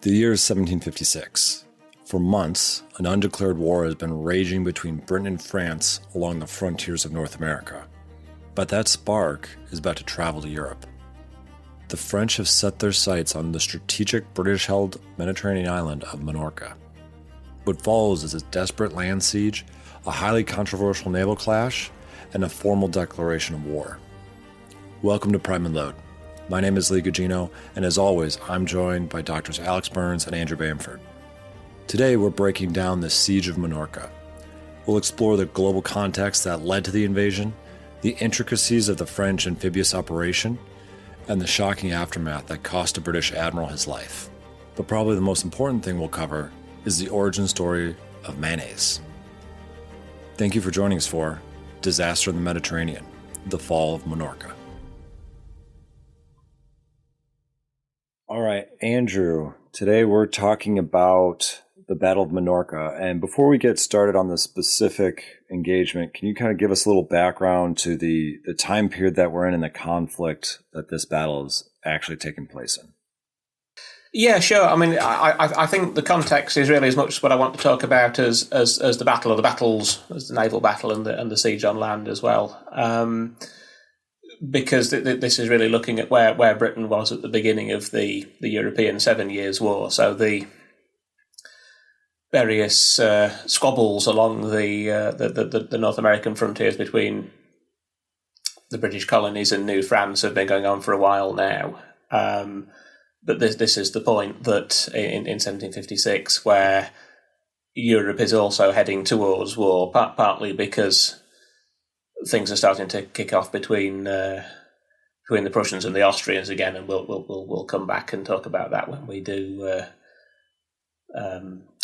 The year is 1756. For months, an undeclared war has been raging between Britain and France along the frontiers of North America. But that spark is about to travel to Europe. The French have set their sights on the strategic British-held Mediterranean island of Minorca. What follows is a desperate land siege, a highly controversial naval clash, and a formal declaration of war. Welcome to Prime and Load. My name is Lee Gugino, and as always, I'm joined by Drs. Alex Burns and Andrew Bamford. Today, we're breaking down the Siege of Minorca. We'll explore the global context that led to the invasion, the intricacies of the French amphibious operation, and the shocking aftermath that cost a British Admiral his life. But probably the most important thing we'll cover is the origin story of mayonnaise. Thank you for joining us for Disaster in the Mediterranean, the Fall of Minorca. All right, Andrew, today we're talking about the Battle of Minorca. And before we get started on the specific engagement, can you kind of give us a little background to the time period that we're in and the conflict that this battle is actually taking place in? Yeah, sure. I mean, I think the context is really as much what I want to talk about as the battle or the battles, as the naval battle and the siege on land as well. Because this is really looking at where Britain was at the beginning of the European 7 Years' War. So the various squabbles along the North American frontiers between the British colonies and New France have been going on for a while now. But this is the point that in 1756, where Europe is also heading towards war, partly because things are starting to kick off between the Prussians and the Austrians again, and we'll come back and talk about that when we do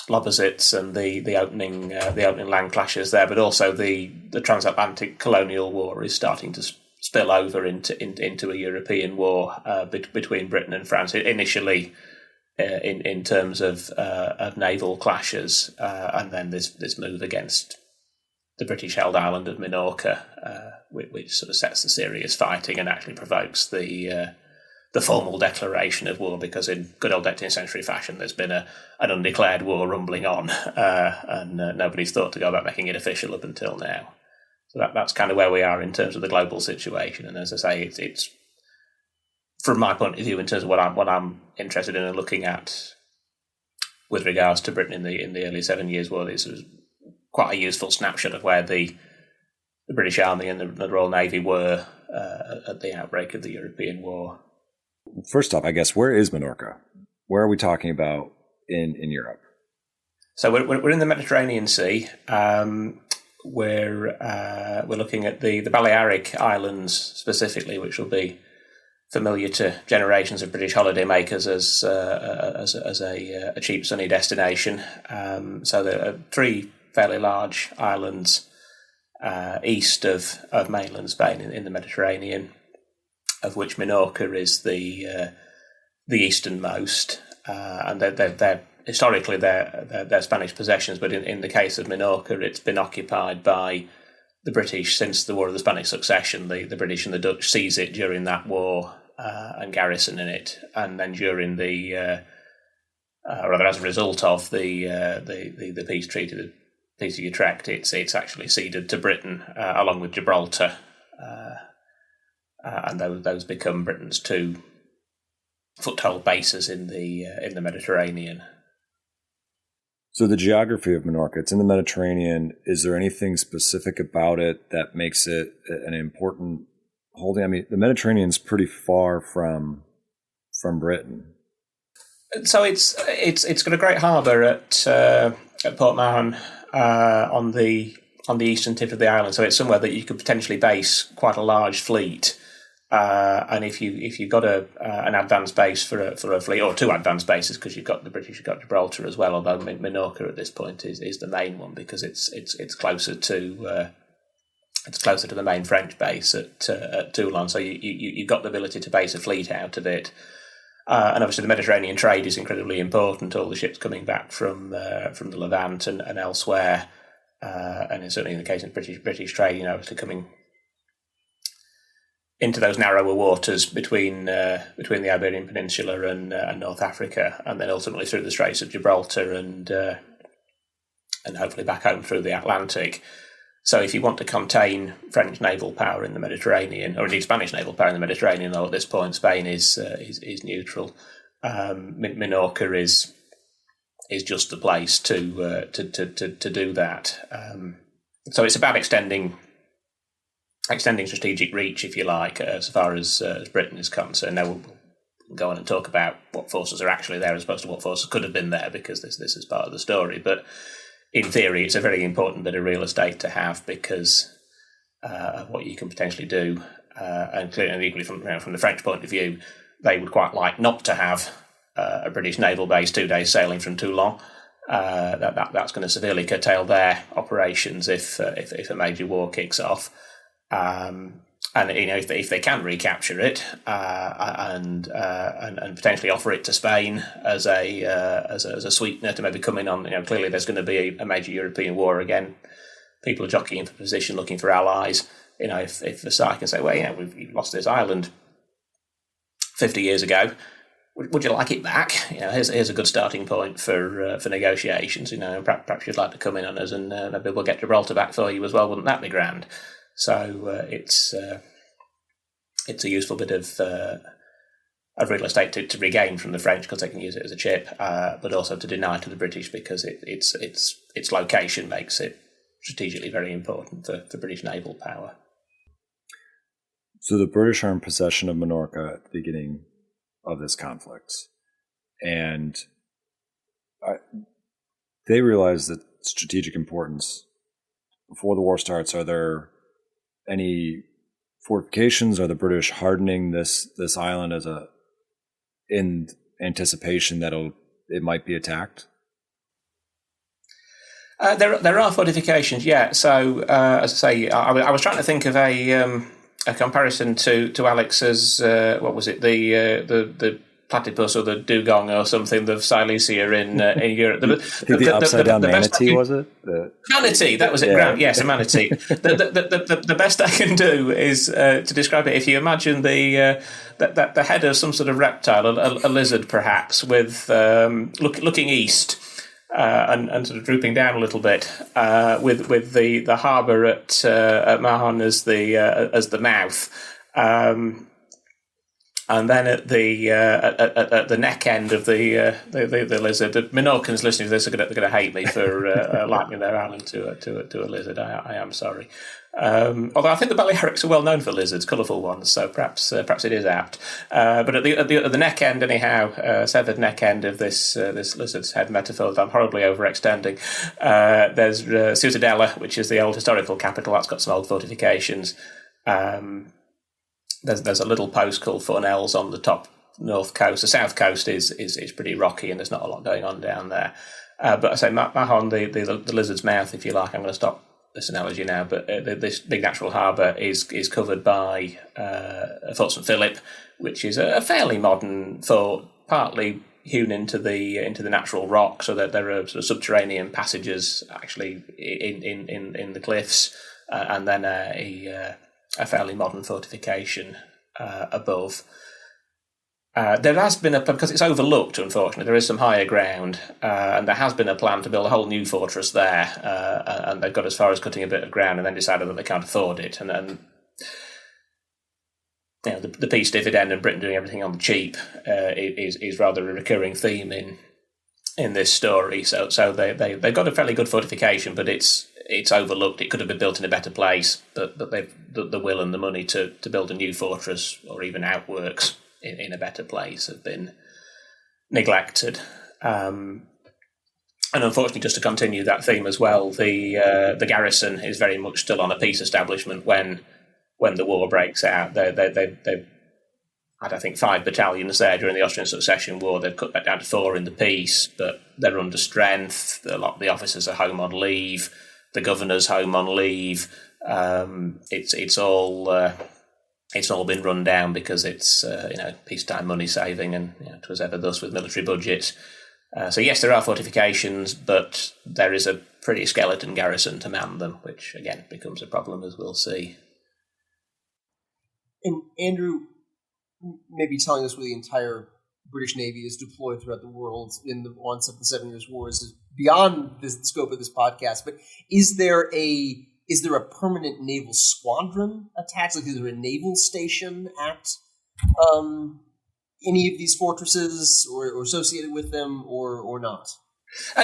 Lobositz and the opening land clashes there. But also the transatlantic colonial war is starting to spill over into a European war between Britain and France. Initially, in terms of naval clashes, and then this move against the British-held island of Minorca, which sort of sets the serious fighting and actually provokes the formal declaration of war, because in good old 18th century fashion, there's been an undeclared war rumbling on, and nobody's thought to go about making it official up until now. So that's kind of where we are in terms of the global situation. And as I say, it's from my point of view, in terms of what I'm interested in and looking at with regards to Britain in the early 7 Years' War, this was quite a useful snapshot of where the British Army and the Royal Navy were at the outbreak of the European War. First off, I guess, where is Minorca? Where are we talking about in Europe? So we're in the Mediterranean Sea. We're looking at the Balearic Islands specifically, which will be familiar to generations of British holidaymakers as a cheap sunny destination. So there are three fairly large islands east of mainland Spain in the Mediterranean, of which Minorca is the easternmost, and they're historically they're Spanish possessions. But in the case of Minorca, it's been occupied by the British since the War of the Spanish Succession. The British and the Dutch seize it during that war and garrison in it, and then during rather as a result of the peace treaty, the Peace of Utrecht, it's actually ceded to Britain along with Gibraltar, and those become Britain's two foothold bases in the Mediterranean. So the geography of Minorca, it's in the Mediterranean. Is there anything specific about it that makes it an important holding? I mean, the Mediterranean's pretty far from Britain. So it's got a great harbour at Port Mahon on the eastern tip of the island. So it's somewhere that you could potentially base quite a large fleet. And if you've got an advanced base for a fleet, or two advanced bases, because you've got the British, you've got Gibraltar as well. Although Minorca at this point is the main one, because it's closer to the main French base at Toulon. So you've got the ability to base a fleet out of it. And obviously the Mediterranean trade is incredibly important. All the ships coming back from the Levant and elsewhere, and certainly in the case of British trade, obviously coming into those narrower waters between the Iberian Peninsula and North Africa, and then ultimately through the Straits of Gibraltar and hopefully back home through the Atlantic. So if you want to contain French naval power in the Mediterranean, or indeed Spanish naval power in the Mediterranean, though at this point Spain is neutral, Minorca is just the place to do that. So it's about extending strategic reach, if you like, as far as Britain is concerned. Now we'll go on and talk about what forces are actually there as opposed to what forces could have been there, because this is part of the story. But in theory, it's a very important bit of real estate to have because of what you can potentially do. And clearly, equally from the French point of view, they would quite like not to have a British naval base 2 days sailing from Toulon. That's going to severely curtail their operations if a major war kicks off. And if they can recapture it and potentially offer it to Spain as a sweetener to maybe come in on, clearly there's going to be a major European war again. People are jockeying for position, looking for allies. If Versailles can say, well, we've lost this island 50 years ago. Would you like it back? Here's a good starting point for negotiations. Perhaps you'd like to come in on us, and maybe we'll get Gibraltar back for you as well. Wouldn't that be grand? So it's a useful bit of real estate to regain from the French because they can use it as a chip, but also to deny to the British because its location makes it strategically very important for British naval power. So the British are in possession of Minorca at the beginning of this conflict, and they realize the strategic importance. Before the war starts, are there any fortifications? Are the British hardening this island in anticipation that it might be attacked? There are fortifications, yeah. So as I say, I was trying to think of a comparison to Alex's what was it, the platypus or the dugong or something of Silesia in Europe. The upside down manatee, was it? Manatee, that was it. Yeah. Yes, a manatee. The best I can do is to describe it. If you imagine the head of some sort of reptile, a lizard perhaps, with looking east. And sort of drooping down a little bit, with the harbour at Mahon as the mouth, and then at the neck end of the lizard. The Minorcans listening to this are going to hate me for likening their island to a lizard. I am sorry. Although I think the Balearics are well known for lizards, colourful ones, so perhaps it is apt. But at the neck end, anyhow, severed neck end of this lizard's head metaphor that I'm horribly overextending. There's Ciutadella, which is the old historical capital. That's got some old fortifications. There's a little post called Fornells on the top north coast. The south coast is pretty rocky, and there's not a lot going on down there. But I say Mahon, the lizard's mouth, if you like. I'm going to stop this analogy now, but this big natural harbour is covered by Fort St Philip, which is a fairly modern fort, partly hewn into the natural rock, so that there are sort of subterranean passages actually in the cliffs, and then a fairly modern fortification above. There has been because it's overlooked, unfortunately, there is some higher ground, and there has been a plan to build a whole new fortress there, and they've got as far as cutting a bit of ground and then decided that they can't afford it. And then the peace dividend and Britain doing everything on the cheap is rather a recurring theme in this story. So they've got a fairly good fortification, but it's overlooked. It could have been built in a better place, but they've the will and the money to build a new fortress or even outworks in a better place have been neglected. And unfortunately, just to continue that theme as well, the garrison is very much still on a peace establishment when the war breaks out. They've had, I think, 5 battalions there during the Austrian Succession War. They've cut that down to 4 in the peace, but they're under strength. A lot of the officers are home on leave. The governor's home on leave. It's all been run down because it's peacetime money saving, and it was ever thus with military budgets. So yes, there are fortifications, but there is a pretty skeleton garrison to man them, which again becomes a problem, as we'll see. And Andrew, maybe telling us where the entire British Navy is deployed throughout the world in the onset of the 7 Years' Wars is beyond the scope of this podcast. But is there a permanent naval squadron attached? Like, is there a naval station at any of these fortresses or associated with them, or not?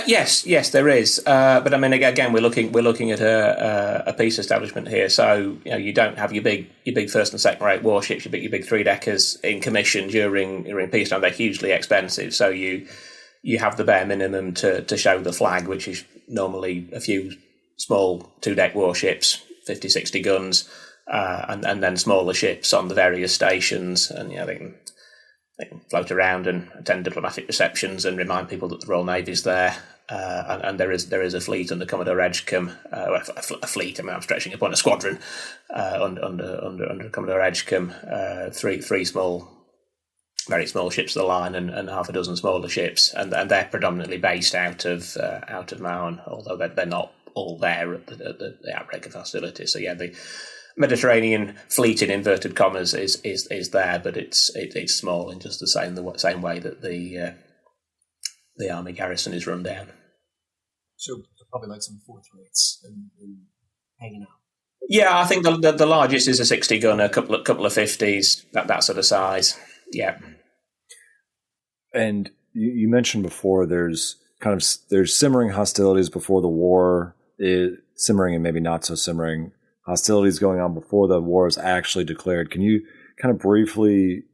Yes, there is. But I mean, again, we're looking at a peace establishment here. So you don't have your big first and second rate warships, your big 3-deckers in commission during peacetime. They're hugely expensive. So you have the bare minimum to show the flag, which is normally a few small 2-deck warships, 50, 60 guns, and then smaller ships on the various stations, and they can float around and attend diplomatic receptions and remind people that the Royal Navy's there. And there is a fleet under Commodore Edgecombe. A fleet. I mean, I'm stretching upon a squadron under Commodore Edgecombe. Three small, very small ships of the line, and half a dozen smaller ships, and they're predominantly based out of Mahon, although they're not all there at the outbreak of hostility. So the Mediterranean fleet, in inverted commas, is there, but it's small in just the same way that the army garrison is run down. So probably like some fourth rates and hanging out. Yeah, I think the largest is a 60 gun, a couple of 50s, that sort of size. Yeah. And you mentioned before there's simmering hostilities before the war, simmering and maybe not so simmering hostilities going on before the war is actually declared. Can you kind of briefly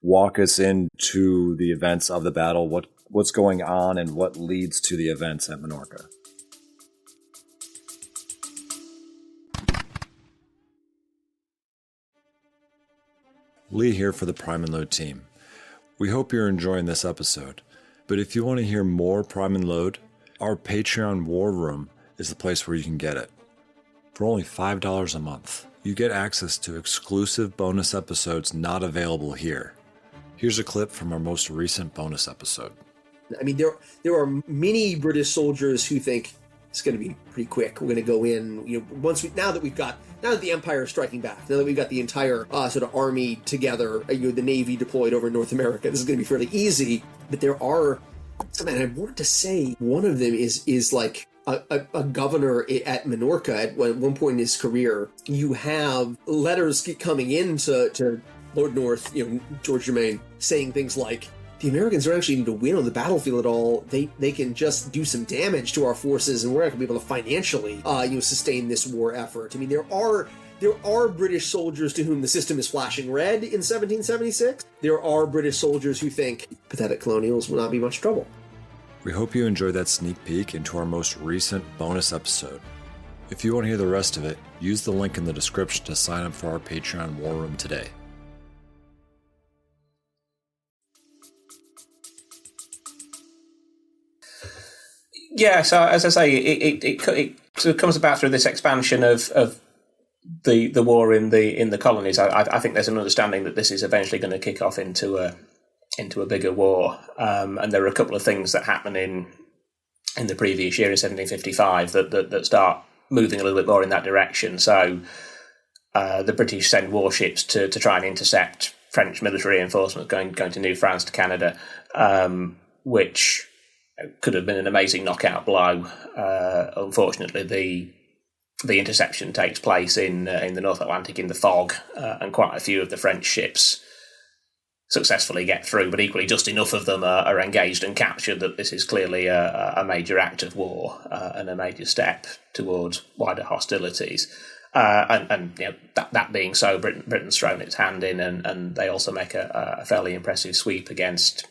walk us into the events of the battle, what's going on and what leads to the events at Minorca? Lee here for the Prime and Load team. We hope you're enjoying this episode, but if you want to hear more Prime and Load, our Patreon War Room is the place where you can get it. For only $5 a month, you get access to exclusive bonus episodes not available here. Here's a clip from our most recent bonus episode. I mean, there are many British soldiers who think it's going to be pretty quick. We're going to go in, now that the Empire is striking back, now that we've got the entire sort of army together, the Navy deployed over North America, this is going to be fairly easy. But there are, and I wanted to say, one of them is like a governor at Minorca at one point in his career. You have letters coming in to Lord North, George Germain, saying things like, the Americans don't actually need to win on the battlefield at all. They can just do some damage to our forces, and we're not going to be able to financially, sustain this war effort. I mean, there are British soldiers to whom the system is flashing red in 1776. There are British soldiers who think pathetic colonials will not be much trouble. We hope you enjoyed that sneak peek into our most recent bonus episode. If you want to hear the rest of it, use the link in the description to sign up for our Patreon War Room today. Yeah, so as I say, it sort of comes about through this expansion of the war in the colonies. I think there's an understanding that this is eventually going to kick off into a bigger war, and there are a couple of things that happen in the previous year in 1755 that start moving a little bit more in that direction. So the British send warships to try and intercept French military reinforcements going to New France, to Canada, which could have been an amazing knockout blow. Unfortunately, the interception takes place in the North Atlantic in the fog, and quite a few of the French ships successfully get through, but equally just enough of them are engaged and captured that this is clearly a major act of war and a major step towards wider hostilities. That being so, Britain's thrown its hand in, and they also make a fairly impressive sweep against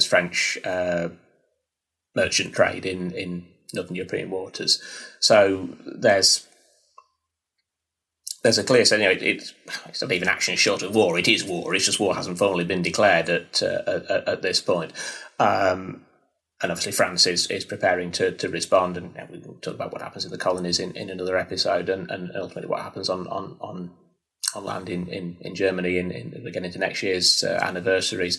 French merchant trade in Northern European waters. So there's a clear sense. It's not even action short of war. It is war. It's just war hasn't formally been declared at this point. And obviously France is preparing to respond, and we will talk about what happens in the colonies in another episode, and ultimately what happens on land in Germany again into next year's anniversaries.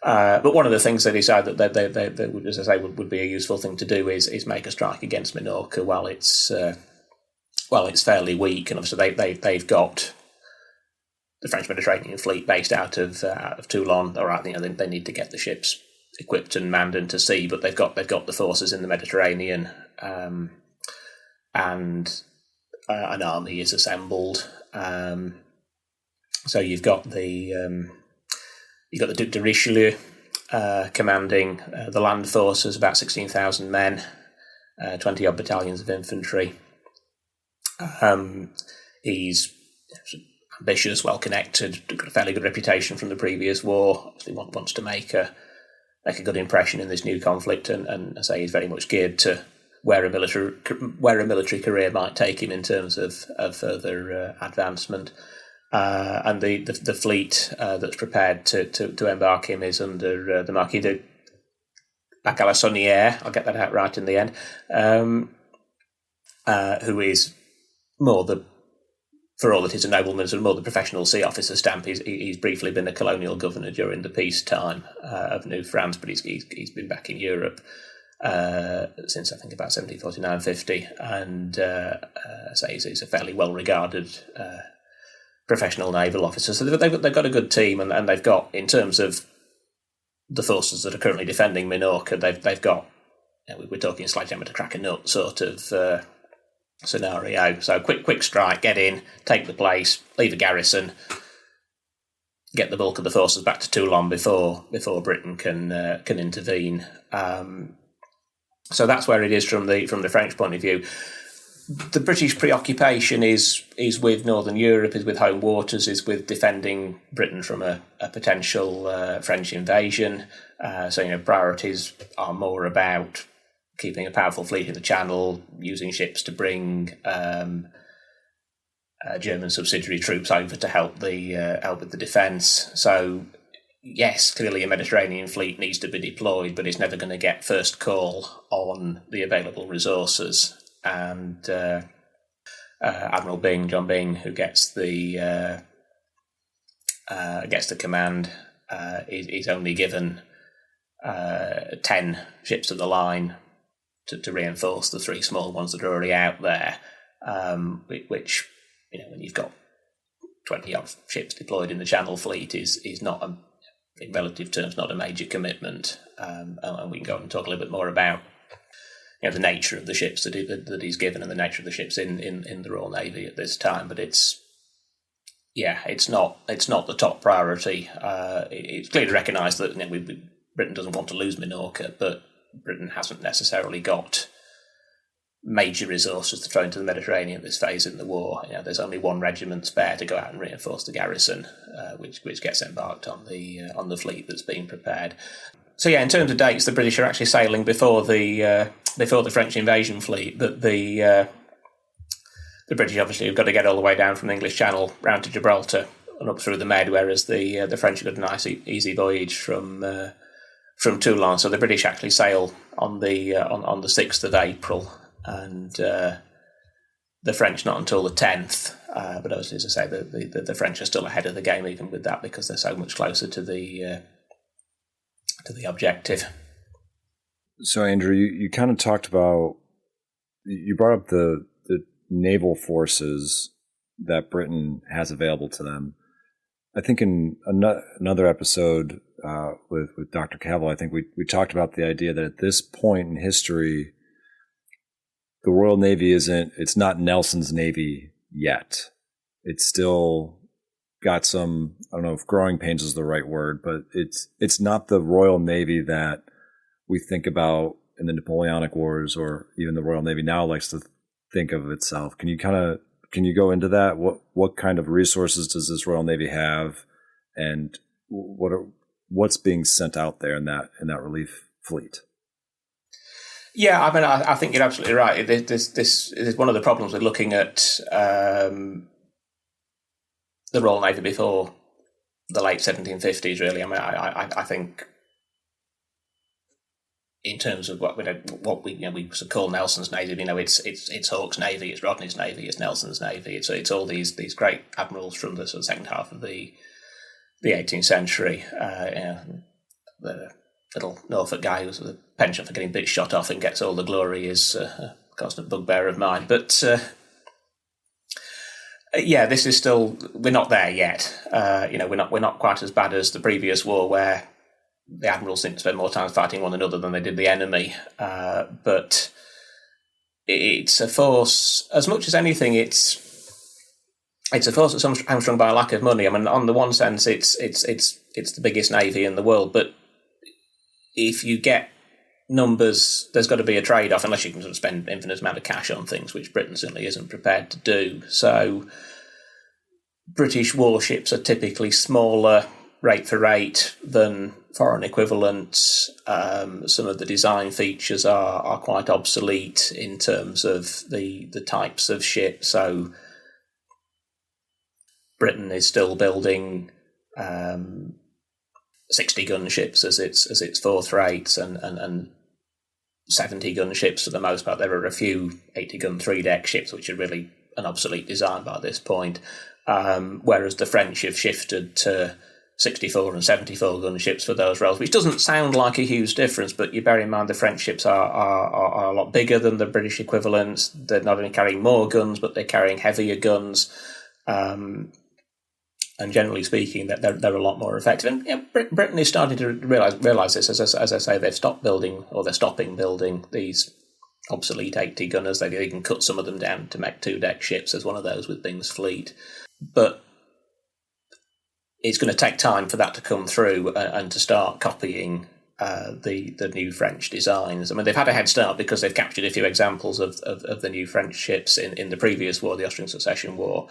But one of the things they decide that they would, as I say, would be a useful thing to do is make a strike against Minorca while it's it's fairly weak, and obviously they've got the French Mediterranean fleet based out of Toulon. All right, they need to get the ships equipped and manned into sea, but they've got the forces in the Mediterranean, and an army is assembled. So you've got the Duc de Richelieu commanding the land forces, about 16,000 men, 20 odd battalions of infantry. He's ambitious, well connected, got a fairly good reputation from the previous war. Obviously wants to make a good impression in this new conflict, and I say he's very much geared to where a military career might take him in terms of further advancement. And the fleet that's prepared to embark him is under the Marquis de La Galissonnière. I'll get that out right in the end. Who is more for all that he's a nobleman, sort of more the professional sea officer stamp. He's briefly been a colonial governor during the peacetime of New France, but he's been back in Europe since I think about 1749-50, and so he's a fairly well regarded professional naval officer. So they've got a good team, and they've got, in terms of the forces that are currently defending Minorca, they've got, we're talking sledgehammer to crack a nut sort of scenario. So quick strike, get in, take the place, leave a garrison, get the bulk of the forces back to Toulon before Britain can intervene. So that's where it is from the French point of view. The British preoccupation is with Northern Europe, is with home waters, is with defending Britain from a potential French invasion. So priorities are more about keeping a powerful fleet in the Channel, using ships to bring German subsidiary troops over to help with the defence. So yes, clearly a Mediterranean fleet needs to be deployed, but it's never going to get first call on the available resources. And Admiral Byng, John Byng, who gets the command, is only given 10 ships of the line to reinforce the 3 small ones that are already out there, which, when you've got 20 odd ships deployed in the Channel fleet is not, in relative terms, not a major commitment. And we can go on and talk a little bit more about the nature of the ships that he's given and the nature of the ships in the Royal Navy at this time. But it's not the top priority. It's clearly recognised that Britain doesn't want to lose Minorca, but Britain hasn't necessarily got major resources to throw into the Mediterranean at this phase in the war. There's only 1 regiment spare to go out and reinforce the garrison, which gets embarked on the fleet that's being prepared. So in terms of dates, the British are actually sailing before the French invasion fleet, but the British obviously have got to get all the way down from the English Channel round to Gibraltar and up through the Med, whereas the French have got a nice easy voyage from Toulon. So the British actually sail on the 6th of April, and the French not until the 10th. But as I say, the French are still ahead of the game even with that, because they're so much closer to the objective. So, Andrew, you kind of talked about, you brought up the naval forces that Britain has available to them. I think in another episode with Dr. Cavill, I think we talked about the idea that at this point in history, the Royal Navy it's not Nelson's Navy yet. It's still got some, I don't know if growing pains is the right word, but it's not the Royal Navy that we think about in the Napoleonic Wars, or even the Royal Navy now likes to think of itself. Can you go into that? What kind of resources does this Royal Navy have, and what's being sent out there in that relief fleet? Yeah, I mean, I think you're absolutely right. This is one of the problems with looking at the Royal Navy before the late 1750s. Really, I mean, I think in terms of what we call Nelson's Navy, it's Hawke's Navy, it's Rodney's Navy, it's Nelson's Navy. It's all these great admirals from the sort of second half of the 18th century. The little Norfolk guy who's with a penchant for getting bits shot off and gets all the glory is a constant bugbear of mine. But Yeah, this is still, we're not there yet. We're not quite as bad as the previous war, where the admirals seem to spend more time fighting one another than they did the enemy. But it's a force, as much as anything, it's a force that's hamstrung by a lack of money. I mean, on the one sense, it's the biggest navy in the world, but if you get numbers, there's got to be a trade-off, unless you can sort of spend infinite amount of cash on things, which Britain certainly isn't prepared to do. So British warships are typically smaller rate for rate than foreign equivalents. Some of the design features are quite obsolete in terms of the types of ship. So Britain is still building 60 gun ships as its fourth rates, and 70 gun ships for the most part. There are a few 80 gun 3-deck ships which are really an obsolete design by this point, whereas the French have shifted to 64 and 74 gun ships for those roles, which doesn't sound like a huge difference, but you bear in mind the French ships are a lot bigger than the British equivalents. They're not only carrying more guns, but they're carrying heavier guns. And generally speaking, that they're a lot more effective. And Britain is starting to realise this. As I say, they've stopped building, or they're stopping building these obsolete 80 gunners. They can cut some of them down to make 2-deck ships. There's one of those with Byng's fleet, but it's going to take time for that to come through and to start copying the new French designs. I mean, they've had a head start because they've captured a few examples of the new French ships in the previous war, the Austrian Succession War.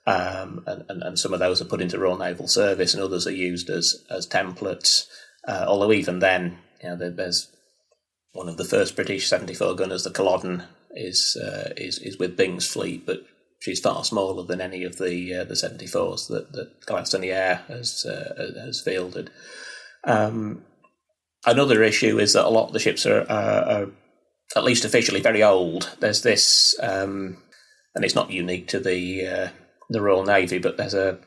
And some of those are put into Royal Naval Service, and others are used as templates. Although even then, there's one of the first British 74 gunners, the Culloden, is with Byng's fleet, but she's far smaller than any of the 74s that Galissonnière has fielded. Another issue is that a lot of the ships are at least officially very old. There's this, and it's not unique to the Royal Navy, but there's a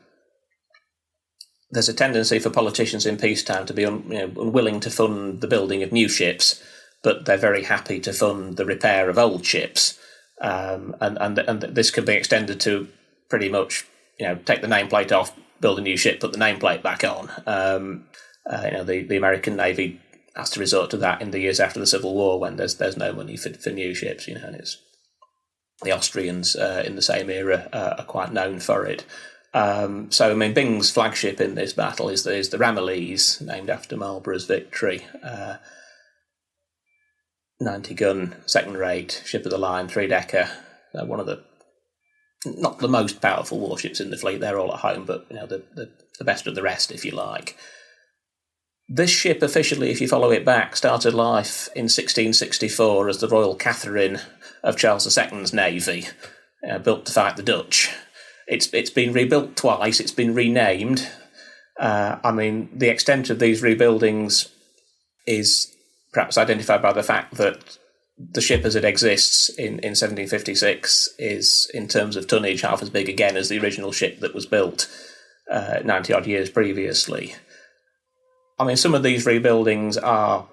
tendency for politicians in peacetime to be unwilling to fund the building of new ships, but they're very happy to fund the repair of old ships, and this can be extended to pretty much take the nameplate off, build a new ship, put the nameplate back on. The American Navy has to resort to that in the years after the Civil War when there's no money for new ships, and it's the Austrians in the same era are quite known for it. So, I mean, Byng's flagship in this battle is the Ramillies, named after Marlborough's victory. 90-gun, second-rate, ship of the line, 3-decker. One of not the most powerful warships in the fleet. They're all at home, but the best of the rest, if you like. This ship officially, if you follow it back, started life in 1664 as the Royal Catherine of Charles II's navy, built to fight the Dutch. It's been rebuilt twice. It's been renamed. The extent of these rebuildings is perhaps identified by the fact that the ship as it exists in 1756 is, in terms of tonnage, half as big again as the original ship that was built 90-odd years previously. I mean, some of these rebuildings are,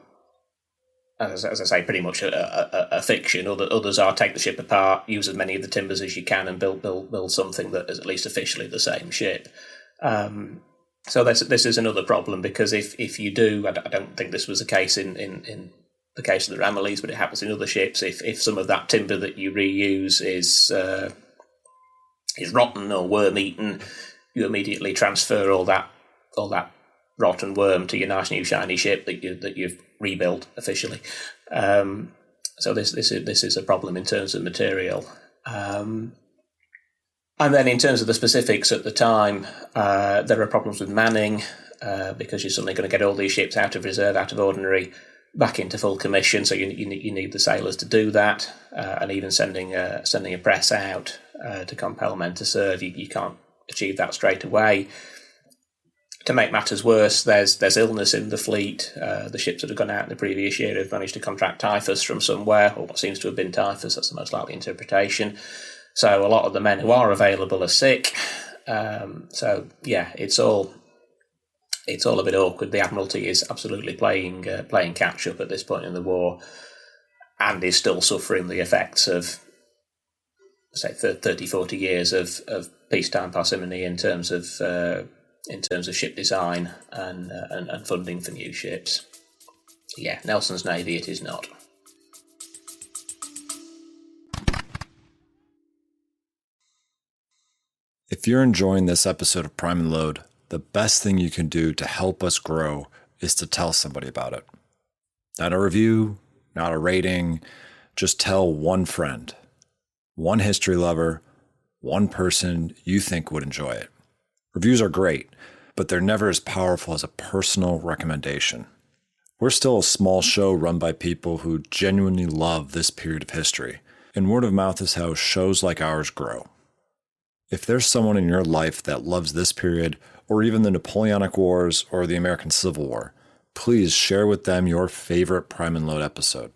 as I say, pretty much a fiction. Others are take the ship apart, use as many of the timbers as you can, and build something that is at least officially the same ship. So this is another problem, because if you do, I don't think this was the case in the case of the Ramillies, but it happens in other ships. If some of that timber that you reuse is rotten or worm-eaten, you immediately transfer all that rotten worm to your nice new shiny ship that you've rebuilt officially. So this is a problem in terms of material. And then in terms of the specifics at the time, there are problems with manning, because you're suddenly going to get all these ships out of reserve, out of ordinary, back into full commission. So you need the sailors to do that, and even sending a press out to compel men to serve. You can't achieve that straight away. To make matters worse, there's illness in the fleet. The ships that have gone out in the previous year have managed to contract typhus from somewhere, or what seems to have been typhus. That's the most likely interpretation. So a lot of the men who are available are sick. So yeah, it's all a bit awkward. The Admiralty is absolutely playing catch up at this point in the war, and is still suffering the effects of say 30, 40 years of peacetime parsimony in terms of ship design and funding for new ships. Yeah, Nelson's Navy it is not. If you're enjoying this episode of Prime and Load, the best thing you can do to help us grow is to tell somebody about it. Not a review, not a rating, just tell one friend, one history lover, one person you think would enjoy it. Reviews are great, but they're never as powerful as a personal recommendation. We're still a small show run by people who genuinely love this period of history, and word of mouth is how shows like ours grow. If there's someone in your life that loves this period, or even the Napoleonic Wars or the American Civil War, please share with them your favorite Prime and Load episode.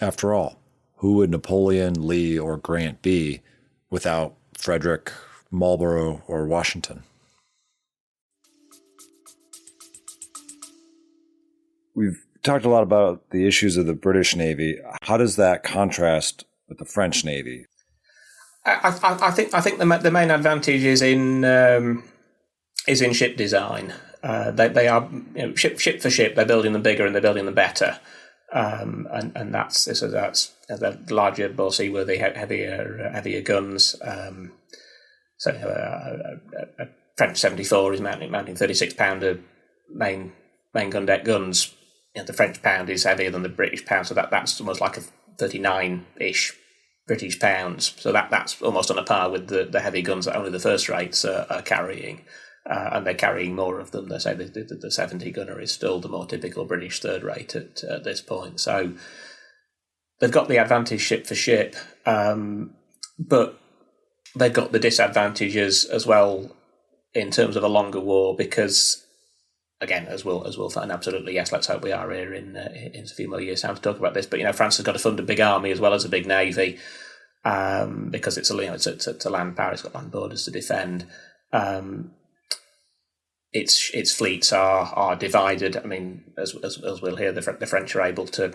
After all, who would Napoleon, Lee, or Grant be without Frederick, Marlborough, or Washington? We've talked a lot about the issues of the British Navy. How does that contrast with the French Navy? I think the main advantage is in ship design. They are ship for ship. They're building them bigger and they're building them better, and that's the larger, more seaworthy, heavier guns. So a French 74 is mounting 36-pounder main gun deck guns. The French pound is heavier than the British pound, so that's almost like a 39-ish. British pounds, so that's almost on a par with the heavy guns that only the first rates are carrying, and they're carrying more of them. They say the 70 gunner is still the more typical British third rate at this point. So they've got the advantage ship for ship, but they've got the disadvantages as well in terms of a longer war because, again, as we'll find, absolutely yes. Let's hope we are here in a few more years' time to talk about this. But France has got to fund a big army as well as a big navy, because it's a land power. It's got land borders to defend. Its fleets are divided. I mean, as we'll hear, the French are able to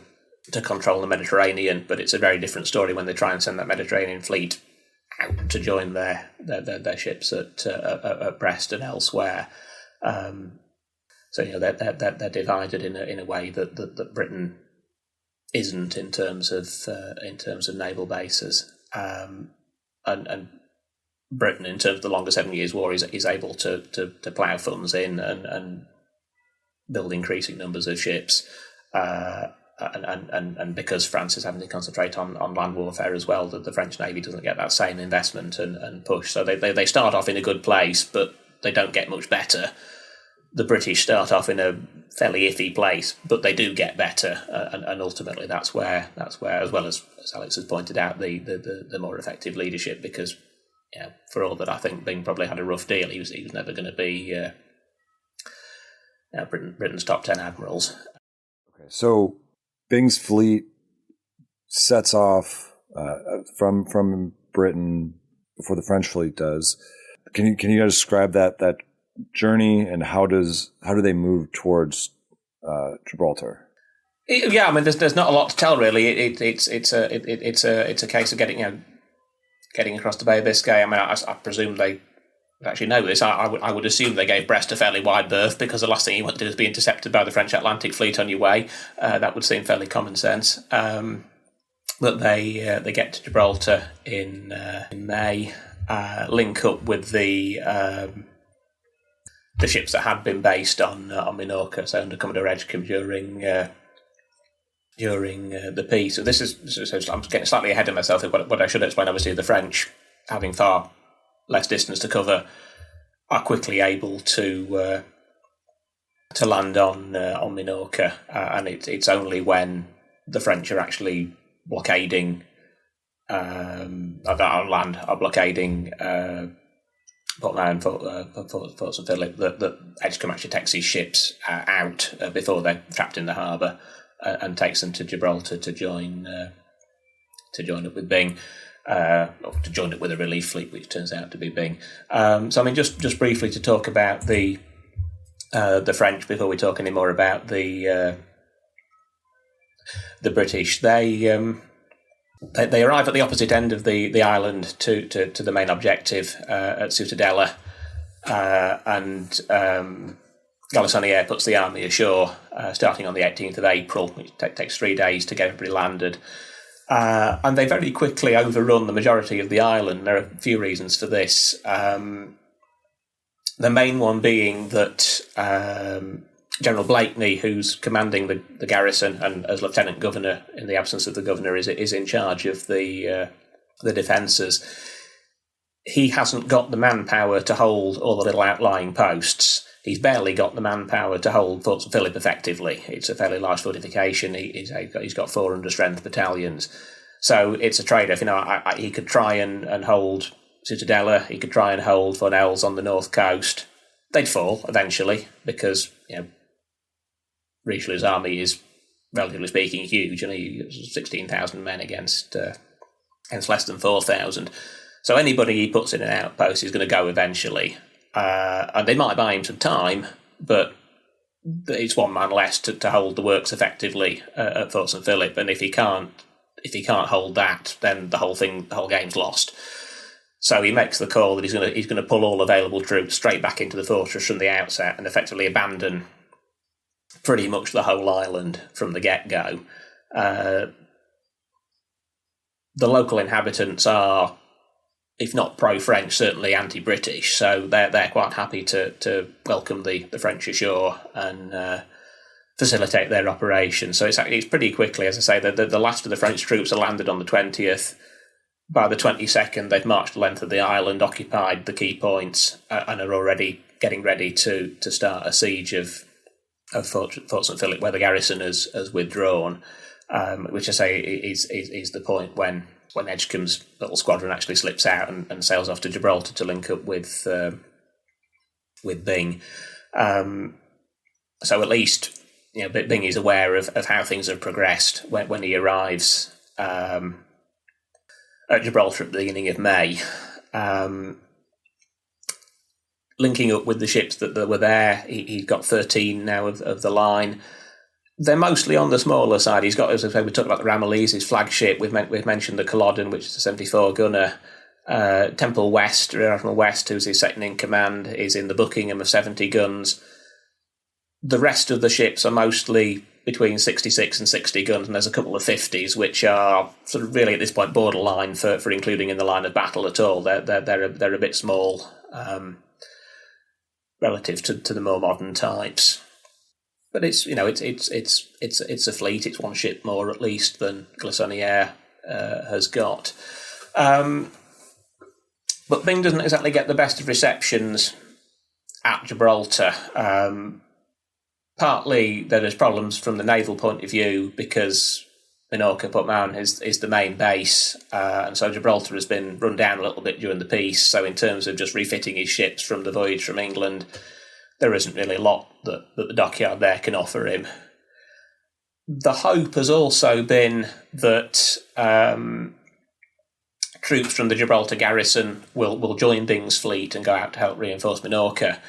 control the Mediterranean, but it's a very different story when they try and send that Mediterranean fleet out to join their ships at Brest and elsewhere. So they're divided in a way that Britain isn't in terms of naval bases, and Britain in terms of the longer 7 Years' War is able to plough funds in and build increasing numbers of ships, and because France is having to concentrate on land warfare as well, that the French Navy doesn't get that same investment and push. So they start off in a good place, but they don't get much better. The British start off in a fairly iffy place, but they do get better, and ultimately that's where, as well as Alex has pointed out, the more effective leadership. Because for all that I think Byng probably had a rough deal, he was never going to be Britain's top 10 admirals. Okay, so Byng's fleet sets off from Britain before the French fleet does. Can you guys describe that journey, and how do they move towards Gibraltar? Yeah, I mean, there's not a lot to tell really. It's a case of getting across the Bay of Biscay. I mean, I presume they actually know this. I would assume they gave Brest a fairly wide berth, because the last thing you want to do is be intercepted by the French Atlantic Fleet on your way. That would seem fairly common sense. But they get to Gibraltar in May, link up with the ships that had been based on Minorca, so under Commodore Edgecombe during the peace. So I'm getting slightly ahead of myself. What I should explain, obviously, the French, having far less distance to cover, are quickly able to land on Minorca, and it's only when the French are actually blockading on land, are blockading Port Mahon, Fort St Philip, that Edgecombe actually takes his ships out before they're trapped in the harbour, and takes them to Gibraltar to join up with Byng, or to join up with a relief fleet, which turns out to be Byng. So I mean, just briefly to talk about the French before we talk any more about the British. They They arrive at the opposite end of the island to the main objective at Ciutadella, and Galissonnière puts the army ashore starting on the 18th of April. It takes 3 days to get everybody landed. And they very quickly overrun the majority of the island. There are a few reasons for this. The main one being that General Blakeney, who's commanding the garrison and as lieutenant governor in the absence of the governor, is in charge of the defences. He hasn't got the manpower to hold all the little outlying posts. He's barely got the manpower to hold Fort St Philip effectively. It's a fairly large fortification. He's got 400 strength battalions. So it's a trade-off. He could try and hold Ciutadella. He could try and hold Fornells on the north coast. They'd fall eventually because, Richelieu's army is, relatively speaking, huge. 16,000 men against less than 4,000. So anybody he puts in an outpost is going to go eventually. And they might buy him some time, but it's one man less to hold the works effectively at Fort St Philip. And if he can't hold that, then the whole game's lost. So he makes the call that he's going to pull all available troops straight back into the fortress from the outset and effectively abandon pretty much the whole island from the get-go. The local inhabitants are, if not pro-French, certainly anti-British. So they're quite happy to welcome the French ashore and facilitate their operation. So it's pretty quickly, as I say, the last of the French troops are landed on the 20th. By the 22nd, they've marched the length of the island, occupied the key points, and are already getting ready to start a siege of Fort St Philip, where the garrison has withdrawn, which I say is the point when Edgecombe's little squadron actually slips out and sails off to Gibraltar to link up with Byng. So at least Byng is aware of how things have progressed when he arrives at Gibraltar at the beginning of May. Linking up with the ships that were there, he's got 13 now of the line. They're mostly on the smaller side. He's got, as I say, we talked about the Ramillies, his flagship. We've mentioned the Culloden, which is a 74-gunner. Temple West, Rear Admiral West, who's his second in command, is in the Buckingham of 70 guns. The rest of the ships are mostly between 66 and 60 guns, and there's a couple of 50s, which are sort of really at this point borderline for including in the line of battle at all. They're a bit small relative to the more modern types. But it's a fleet. It's one ship more at least than Galissonnière has got. But Byng doesn't exactly get the best of receptions at Gibraltar. Partly there's problems from the naval point of view because Minorca, Port Mahon is the main base, and so Gibraltar has been run down a little bit during the peace. So in terms of just refitting his ships from the voyage from England, there isn't really a lot that the dockyard there can offer him. The hope has also been that troops from the Gibraltar garrison will join Byng's fleet and go out to help reinforce Minorca.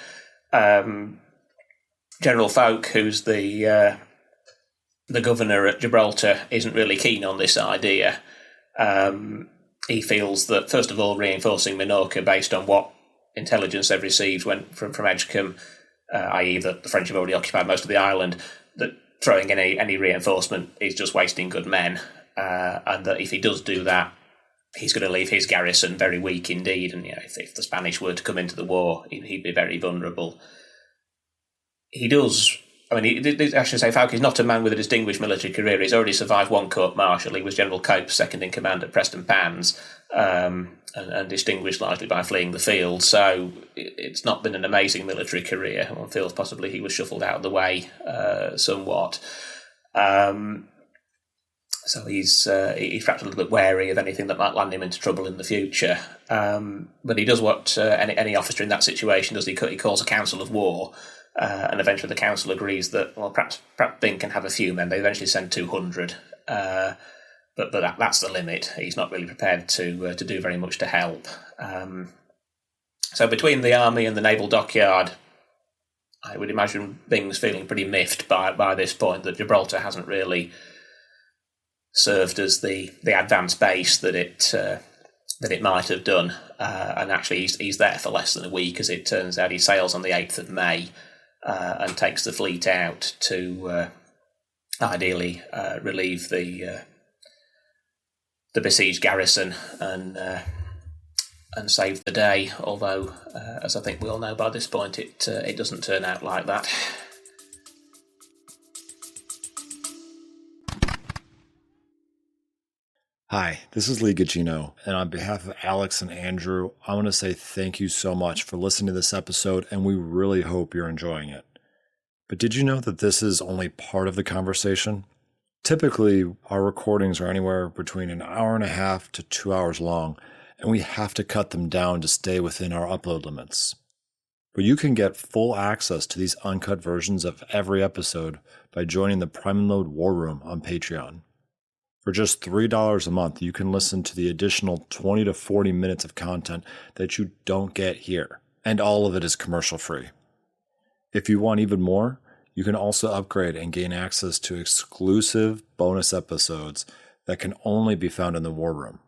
General Folk, who's the governor at Gibraltar, isn't really keen on this idea. He feels that, first of all, reinforcing Minorca based on what intelligence they've received from Edgecombe, i.e. that the French have already occupied most of the island, that throwing any reinforcement is just wasting good men, and that if he does do that, he's going to leave his garrison very weak indeed, and if the Spanish were to come into the war, he'd be very vulnerable. He does. I mean, I should say, Falk is not a man with a distinguished military career. He's already survived one court-martial. He was General Cope's second in command at Preston Pans, and distinguished largely by fleeing the field. So it's not been an amazing military career. One feels possibly he was shuffled out of the way somewhat. So he's perhaps a little bit wary of anything that might land him into trouble in the future. But he does what any officer in that situation does. He calls a council of war. And eventually the council agrees that, well, perhaps Byng can have a few men. They eventually send 200, but that's the limit. He's not really prepared to do very much to help. So between the army and the naval dockyard, I would imagine Byng's feeling pretty miffed by this point that Gibraltar hasn't really served as the advance base that it might have done. And actually, he's there for less than a week, as it turns out. He sails on the 8th of May and takes the fleet out to ideally relieve the besieged garrison and save the day. Although, as I think we all know by this point, it doesn't turn out like that. Hi, this is Lee Gugino, and on behalf of Alex and Andrew, I want to say thank you so much for listening to this episode, and we really hope you're enjoying it. But did you know that this is only part of the conversation? Typically, our recordings are anywhere between an hour and a half to 2 hours long, and we have to cut them down to stay within our upload limits. But you can get full access to these uncut versions of every episode by joining the Prime and Load War Room on Patreon. For just $3 a month, you can listen to the additional 20 to 40 minutes of content that you don't get here, and all of it is commercial free. If you want even more, you can also upgrade and gain access to exclusive bonus episodes that can only be found in the War Room.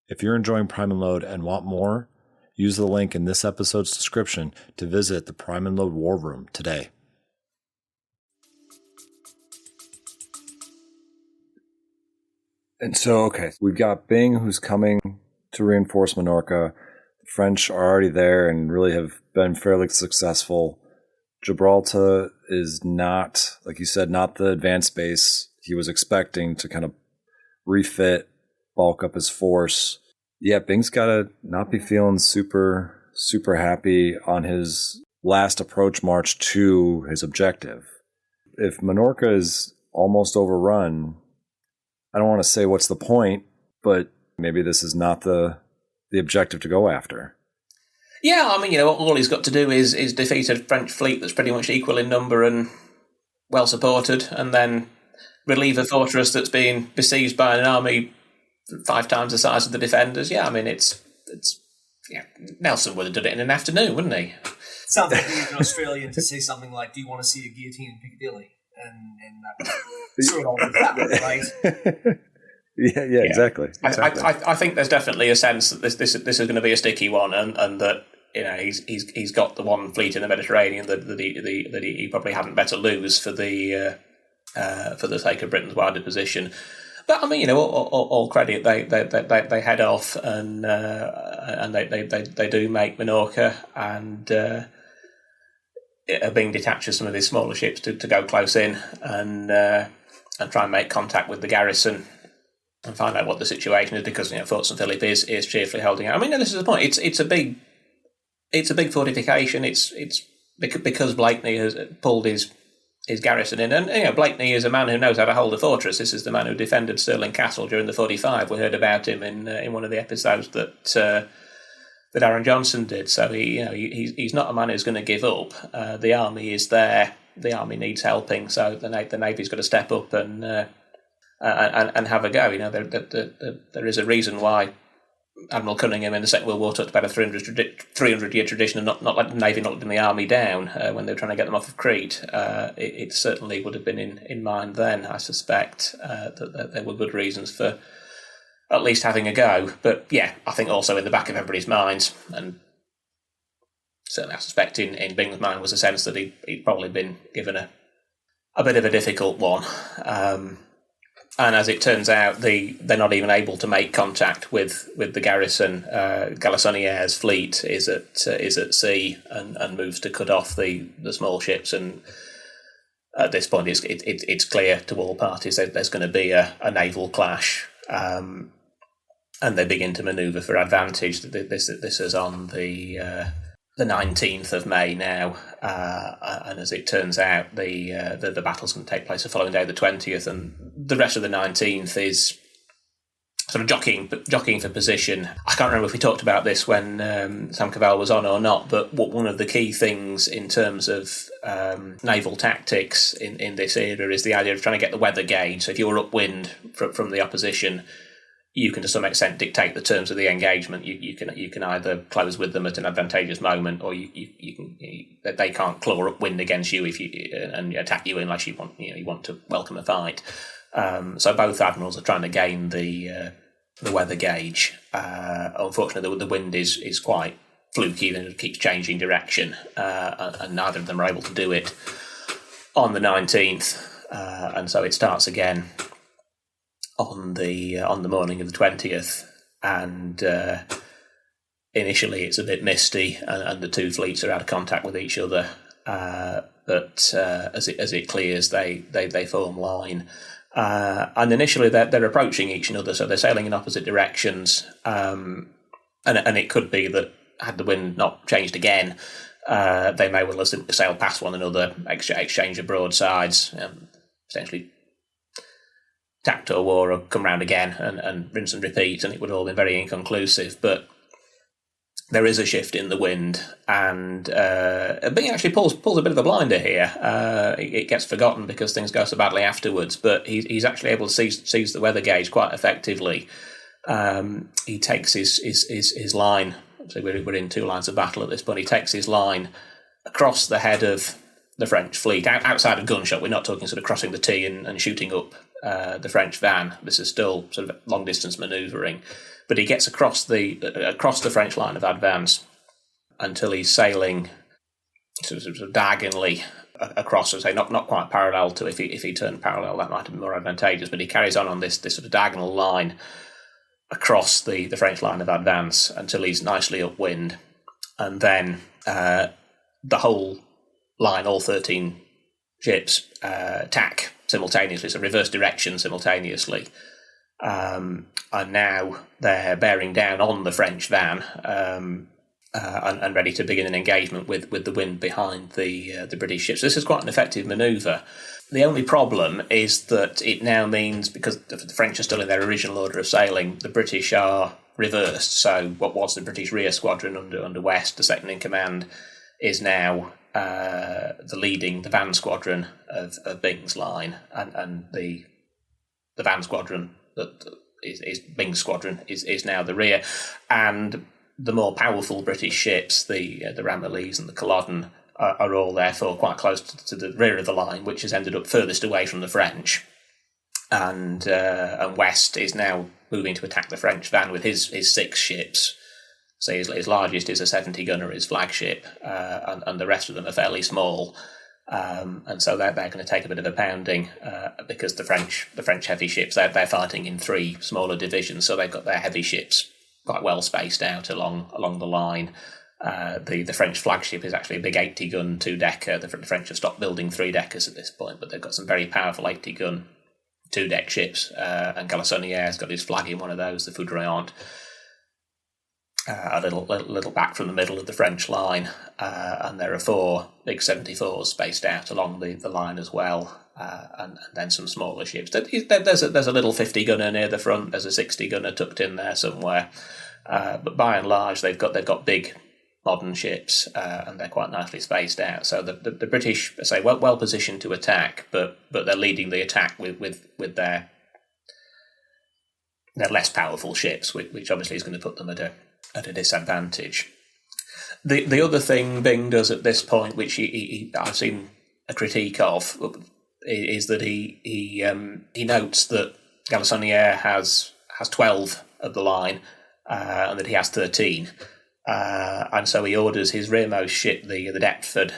If you're enjoying Prime and Load and want more, use the link in this episode's description to visit the Prime and Load War Room today. And so, okay, we've got Byng, who's coming to reinforce Minorca. The French are already there and really have been fairly successful. Gibraltar is not, like you said, not the advanced base he was expecting to kind of refit, bulk up his force. Yeah, Byng's got to not be feeling super happy on his last approach march to his objective. If Minorca is almost overrun, I don't want to say what's the point, but maybe this is not the objective to go after. Yeah, I mean, all he's got to do is defeat a French fleet that's pretty much equal in number and well supported, and then relieve a fortress that's being besieged by an army 5 times the size of the defenders. Yeah, I mean, it's Nelson would have done it in an afternoon, wouldn't he? Sounds like we need an Australian to say something like, "Do you want to see a guillotine in Piccadilly?" And that sort of all that, right? Yeah, exactly. I think there's definitely a sense that this is going to be a sticky one, and that he's got the one fleet in the Mediterranean that he probably hadn't better lose for the sake of Britain's wider position. But I mean, all credit, they head off and they do make Minorca, and Byng detaches some of his smaller ships to go close in and try and make contact with the garrison and find out what the situation is, because Fort St Philip is cheerfully holding out. I mean, this is the point. It's a big fortification. It's because Blakeney has pulled his garrison in, and Blakeney is a man who knows how to hold a fortress. This is the man who defended Stirling Castle during the 45. We heard about him in one of the episodes that Aaron Johnson did. So he's not a man who's going to give up. The army is there. The army needs helping. So the Navy's got to step up and have a go. There is a reason why Admiral Cunningham in the Second World War talked about a 300-year tradition and not letting the Navy not letting the army down when they were trying to get them off of Crete. It certainly would have been in mind then. I suspect that there were good reasons for at least having a go. But yeah, I think also in the back of everybody's minds, and certainly I suspect in Byng's mind, was a sense that he'd probably been given a bit of a difficult one. And as it turns out, they're not even able to make contact with the garrison. Galissonnière's fleet is at sea and moves to cut off the small ships. And at this point, it's clear to all parties that there's going to be a naval clash. And they begin to manoeuvre for advantage. This is on the 19th of May now, and as it turns out, the battle's going to take place the following day, the 20th, and the rest of the 19th is sort of jockeying for position. I can't remember if we talked about this when Sam Cavell was on or not, but one of the key things in terms of naval tactics in this era is the idea of trying to get the weather gauge. So if you're upwind from the opposition, you can to some extent dictate the terms of the engagement. You can either close with them at an advantageous moment, or they can't claw upwind against you and attack you unless you want to welcome a fight. So both admirals are trying to gain the weather gauge. Unfortunately, the wind is quite fluky and it keeps changing direction, and neither of them are able to do it on the 19th, and so it starts again on the morning of the 20th, and initially it's a bit misty, and the two fleets are out of contact with each other. But as it clears, they form line, and initially they're approaching each other, so they're sailing in opposite directions. And it could be that had the wind not changed again, they may well have simply sailed past one another, exchange of broadsides, essentially tacked or war, or come round again and rinse and repeat, and it would all have been very inconclusive. But there is a shift in the wind, and Byng actually pulls a bit of a blinder here. It gets forgotten because things go so badly afterwards, but he's actually able to seize the weather gauge quite effectively. He takes his line, so we're in two lines of battle at this point, he takes his line across the head of the French fleet, outside of gunshot. We're not talking sort of crossing the T and shooting up the French van. This is still sort of long distance manoeuvring, but he gets across the French line of advance until he's sailing sort of diagonally across, so say not quite parallel to, if he turned parallel that might have been more advantageous, but he carries on this sort of diagonal line across the French line of advance until he's nicely upwind, and then the whole line, all 13 ships, tack simultaneously, so reverse direction simultaneously. And now they're bearing down on the French van, and ready to begin an engagement with the wind behind the British ships. So this is quite an effective manoeuvre. The only problem is that it now means, because the French are still in their original order of sailing, the British are reversed. So what was the British rear squadron under West, the second in command, is now the van squadron of Byng's line, and the van squadron that is Byng's squadron is now the rear, and the more powerful British ships, the Ramillies and the Culloden, are all therefore quite close to the rear of the line, which has ended up furthest away from the French, and West is now moving to attack the French van with his 6 ships. So his largest is a 70-gunner, his flagship, and the rest of them are fairly small. And so they're going to take a bit of a pounding, because the French heavy ships, they're fighting in 3 smaller divisions, so they've got their heavy ships quite well spaced out along the line. The French flagship is actually a big 80-gun 2-decker. The French have stopped building 3-deckers at this point, but they've got some very powerful 80-gun 2-deck ships, and Galissonnière's got his flag in one of those, the Foudroyant. A little back from the middle of the French line, and there are 4 big 74s spaced out along the line as well, and then some smaller ships. There's a little 50-gunner near the front. There's a 60-gunner tucked in there somewhere, but by and large they've got big modern ships, and they're quite nicely spaced out. So the British, I say, well positioned to attack, but they're leading the attack with their less powerful ships, which obviously is going to put them at a disadvantage. The other thing Byng does at this point, which I've seen a critique of, is that he notes that Galissonnière has 12 of the line, and that he has 13, and so he orders his rearmost ship, the Deptford,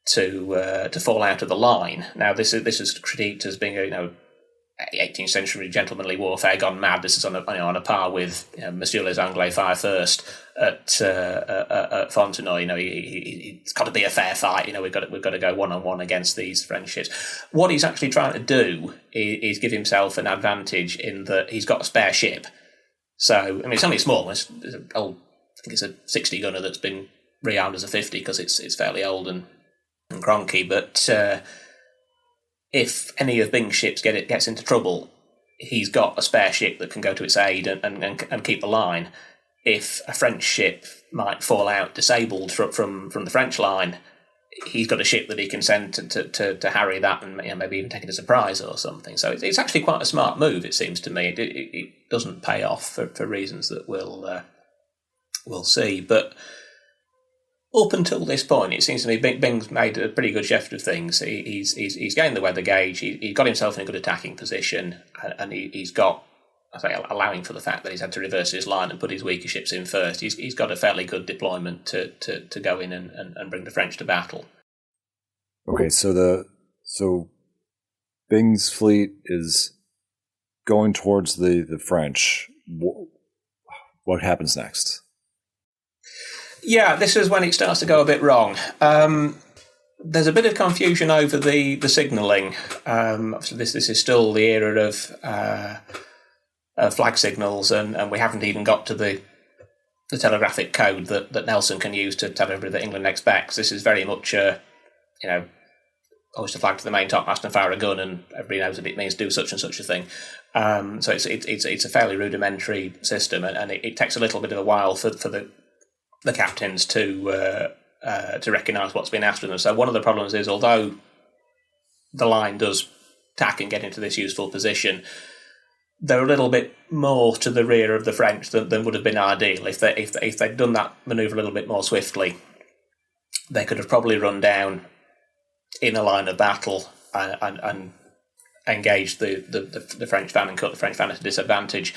to fall out of the line. Now this is critiqued as being 18th century gentlemanly warfare gone mad. This is on a par with Monsieur les Anglais fire first at Fontenoy. It's got to be a fair fight. We've got to go one-on-one against these French ships. What he's actually trying to do is give himself an advantage in that he's got a spare ship. So it's only small. I think it's a 60-gunner that's been rearmed as a 50 because it's fairly old and cronky, but. If any of Byng's ships gets into trouble, he's got a spare ship that can go to its aid and keep the line. If a French ship might fall out disabled from the French line, he's got a ship that he can send to harry that, and maybe even take it as a prize or something. So it's actually quite a smart move, it seems to me. It doesn't pay off for reasons that we'll see. But up until this point, it seems to me Byng's made a pretty good shift of things. He's gained the weather gauge. He's got himself in a good attacking position, and he's got, I say, allowing for the fact that he's had to reverse his line and put his weaker ships in first, he's got a fairly good deployment to go in and bring the French to battle. Okay, so Byng's fleet is going towards the French. What happens next? Yeah, this is when it starts to go a bit wrong. There's a bit of confusion over the signalling. Obviously, this is still the era of flag signals, and we haven't even got to the telegraphic code that Nelson can use to tell everybody that England expects. This is very much hoist a flag to the main topmast and fire a gun, and everybody knows that it means do such and such a thing. So it's a fairly rudimentary system, and it takes a little bit of a while for the captains to recognise what's been asked of them. So one of the problems is, although the line does tack and get into this useful position, they're a little bit more to the rear of the French than would have been ideal. If they'd done that manoeuvre a little bit more swiftly, they could have probably run down in a line of battle and engaged the French van and cut the French van at a disadvantage.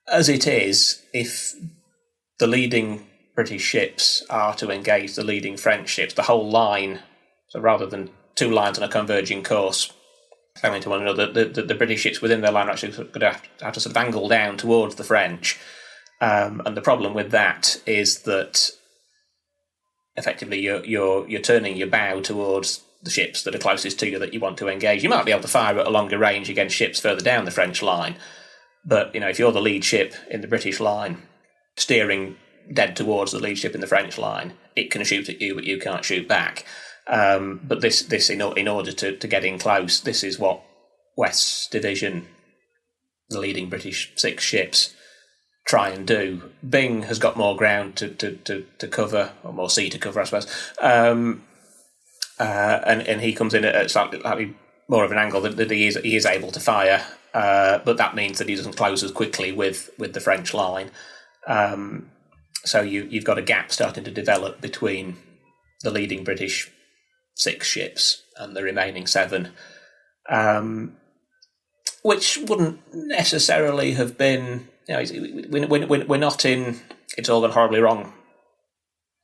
As it is, if the leading British ships are to engage the leading French ships, the whole line, so rather than two lines on a converging course coming to one another, the British ships within their line are actually going to have to sort of angle down towards the French. And the problem with that is that effectively you're turning your bow towards the ships that are closest to you that you want to engage. You might be able to fire at a longer range against ships further down the French line, but if you're the lead ship in the British line steering dead towards the lead ship in the French line, it can shoot at you, but you can't shoot back. But this in order to get in close, this is what West's division, the leading British 6 ships, try and do. Byng has got more ground to cover, or more sea to cover, I suppose. And he comes in at slightly more of an angle that he is able to fire, but that means that he doesn't close as quickly with the French line. So you've got a gap starting to develop between the leading British 6 ships and the remaining 7, which wouldn't necessarily have been. We're not in it's all gone horribly wrong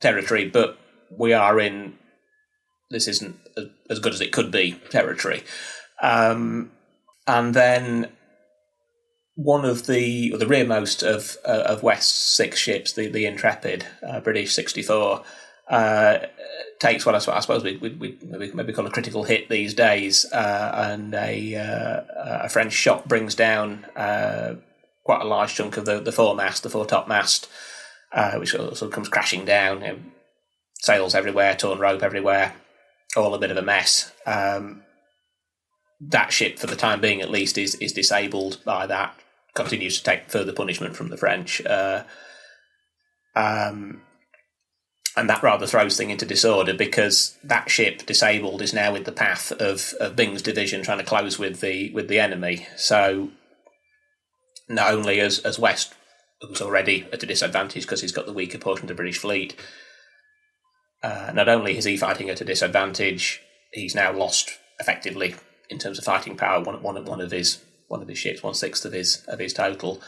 territory, but we are in this isn't as good as it could be territory. And then one of the rearmost of West's 6 ships, the Intrepid, British 64, takes what I suppose we maybe call a critical hit these days, and a French shot brings down quite a large chunk of the foremast, the foretopmast, which sort of comes crashing down. Sails everywhere, torn rope everywhere, all a bit of a mess. That ship, for the time being at least, is disabled by that. Continues to take further punishment from the French, and that rather throws things into disorder, because that ship, disabled, is now in the path of Byng's division trying to close with the enemy. So not only as West, who's already at a disadvantage because he's got the weaker portion of the British fleet, not only is he fighting at a disadvantage, he's now lost effectively in terms of fighting power one of his ships, 1/6 of his total,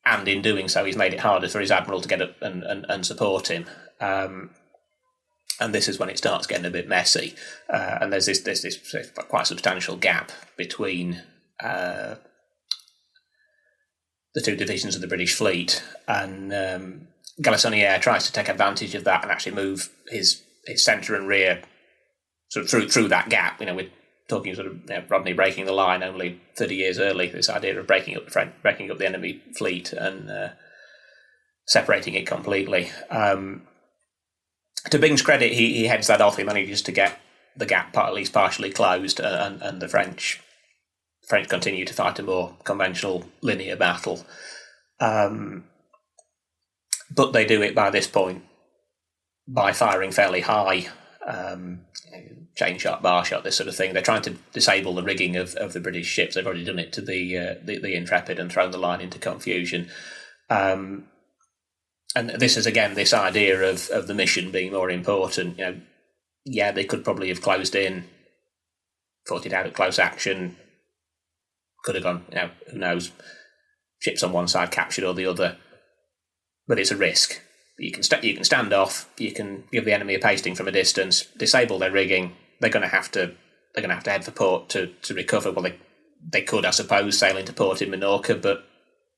and in doing so he's made it harder for his admiral to get up and support him. And this is when it starts getting a bit messy, and there's this quite substantial gap between the 2 divisions of the British fleet, and Galissonnière tries to take advantage of that and actually move his centre and rear sort of through that gap. We're talking sort of Rodney breaking the line only 30 years early. This idea of breaking up the enemy fleet and separating it completely. To Byng's credit, he heads that off. He manages to get the gap at least partially closed, and the French continue to fight a more conventional linear battle. But they do it by this point by firing fairly high chain shot, bar shot, this sort of thing. They're trying to disable the rigging of the British ships. They've already done it to the Intrepid and thrown the line into confusion. And this is, again, this idea of the mission being more important. They could probably have closed in, fought it out at close action, could have gone, who knows, ships on one side captured or the other. But it's a risk. You can stand off. You can give the enemy a pasting from a distance, disable their rigging. They're going to have to head for port to recover. Well, they could, I suppose, sail into port in Minorca, but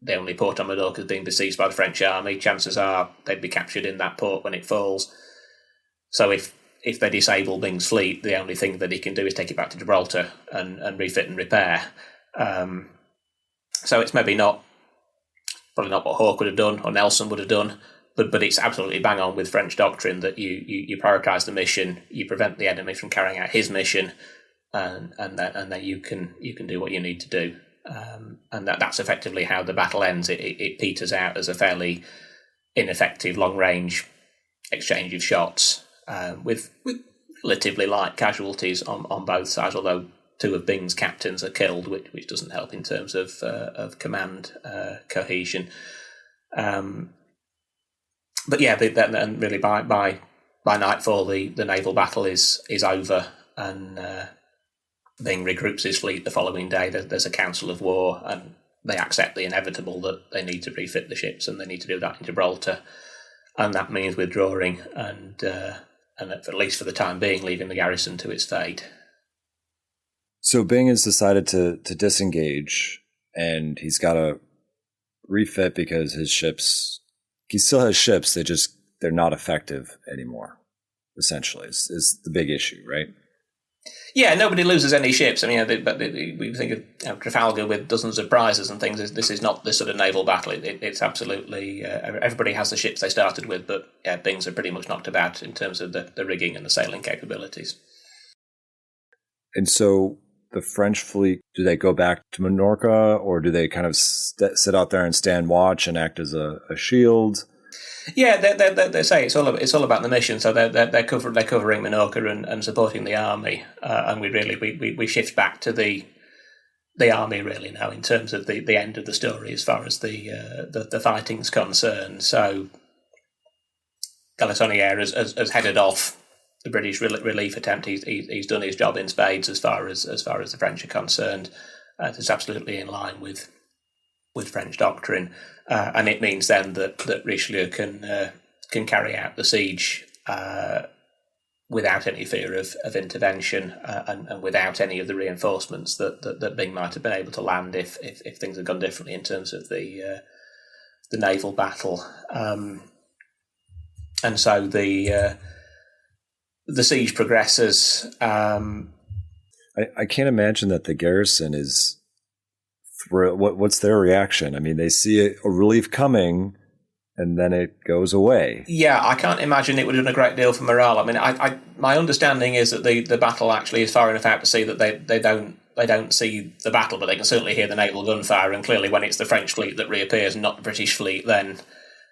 the only port on Minorca is being besieged by the French army. Chances are they'd be captured in that port when it falls. So if they disable Byng's fleet, the only thing that he can do is take it back to Gibraltar and refit and repair. So it's probably not what Hawke would have done or Nelson would have done. But it's absolutely bang on with French doctrine that you prioritise the mission, you prevent the enemy from carrying out his mission, and then you can do what you need to do, and that's effectively how the battle ends. It peters out as a fairly ineffective long range exchange of shots, with relatively light casualties on both sides. Although two of Byng's captains are killed, which doesn't help in terms of command cohesion. But yeah, and really by nightfall, the naval battle is over, and Byng regroups his fleet the following day. There's a council of war, and they accept the inevitable that they need to refit the ships, and they need to do that in Gibraltar, and that means withdrawing, and at least for the time being, leaving the garrison to its fate. So Byng has decided to disengage, and he's got to refit because his ships. He still has ships. They're not effective anymore. Essentially, is the big issue, right? Yeah, nobody loses any ships. I mean, we think of Trafalgar with dozens of prizes and things. This is not this sort of naval battle. It's absolutely everybody has the ships they started with, but yeah, Byng's are pretty much knocked about in terms of the rigging and the sailing capabilities. And so the French fleet, do they go back to Minorca, or do they kind of sit out there and stand watch and act as a shield? Yeah, they say it's all about the mission. So they're covering Minorca and supporting the army, and we shift back to the army really now in terms of the end of the story as far as the fighting's concerned. So Galissonnière has headed off the British relief attempt. He's done his job in spades as far as the French are concerned. It's absolutely in line with French doctrine, and it means then that Richelieu can carry out the siege without any fear of intervention, and without any of the reinforcements that Byng might have been able to land if things had gone differently in terms of the naval battle. And so the siege progresses. I can't imagine that the garrison is thrilled. What's their reaction? I mean, they see a relief coming, and then it goes away. Yeah, I can't imagine it would have done a great deal for morale. I mean, my understanding is that the battle actually is far enough out to see that they don't see the battle, but they can certainly hear the naval gunfire. And clearly, when it's the French fleet that reappears, and not the British fleet, then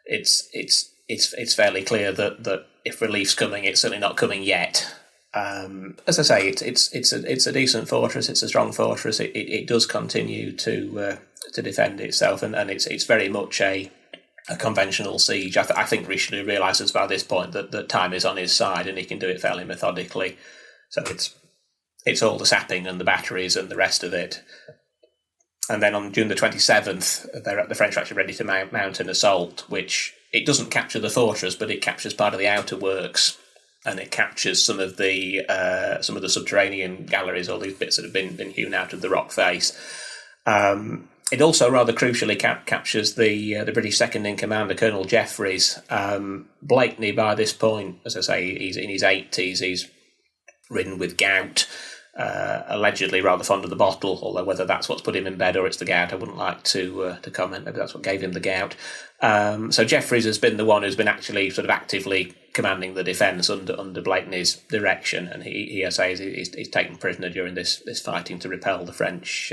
it's fairly clear that if relief's coming, it's certainly not coming yet. As I say, it's a decent fortress. It's a strong fortress. It does continue to defend itself, and it's very much a conventional siege. I think Richelieu realises by this point that time is on his side, and he can do it fairly methodically. So it's all the sapping and the batteries and the rest of it. And then on June the 27th, the French are actually ready to mount an assault, which it doesn't capture the fortress, but it captures part of the outer works, and it captures some of the subterranean galleries, all these bits that have been hewn out of the rock face. It also rather crucially captures the British second in command, Colonel Jeffreys. Blakeney, by this point, as I say, he's in his 80s. He's ridden with gout. Allegedly rather fond of the bottle, although whether that's what's put him in bed or it's the gout, I wouldn't like to comment. Maybe that's what gave him the gout. So Jeffreys has been the one who's been actually sort of actively commanding the defence under Blakeney's direction, and he as I say, he's taken prisoner during this fighting to repel the French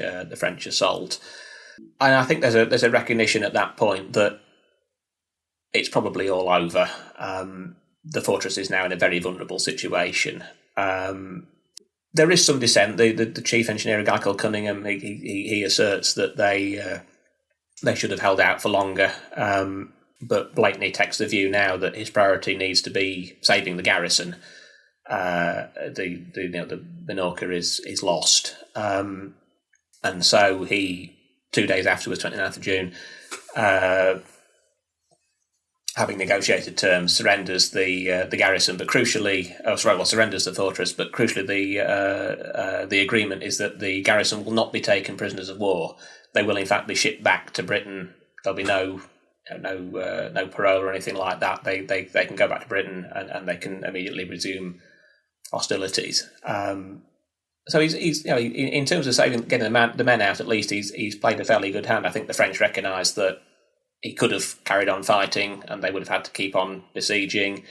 assault. And I think there's a recognition at that point that it's probably all over. the fortress is now in a very vulnerable situation. There is some dissent. The chief engineer, a guy called Cunningham, he asserts that they should have held out for longer. But Blakeney takes the view now that his priority needs to be saving the garrison. The Minorca is lost, and so he 2 days afterwards, 29th of June, having negotiated terms, surrenders the garrison, but crucially, surrenders the fortress. But crucially, the agreement is that the garrison will not be taken prisoners of war. They will, in fact, be shipped back to Britain. There'll be no parole or anything like that. They can go back to Britain and they can immediately resume hostilities. So he's in terms of getting the men out, at least he's played a fairly good hand. I think the French recognised that he could have carried on fighting and they would have had to keep on besieging,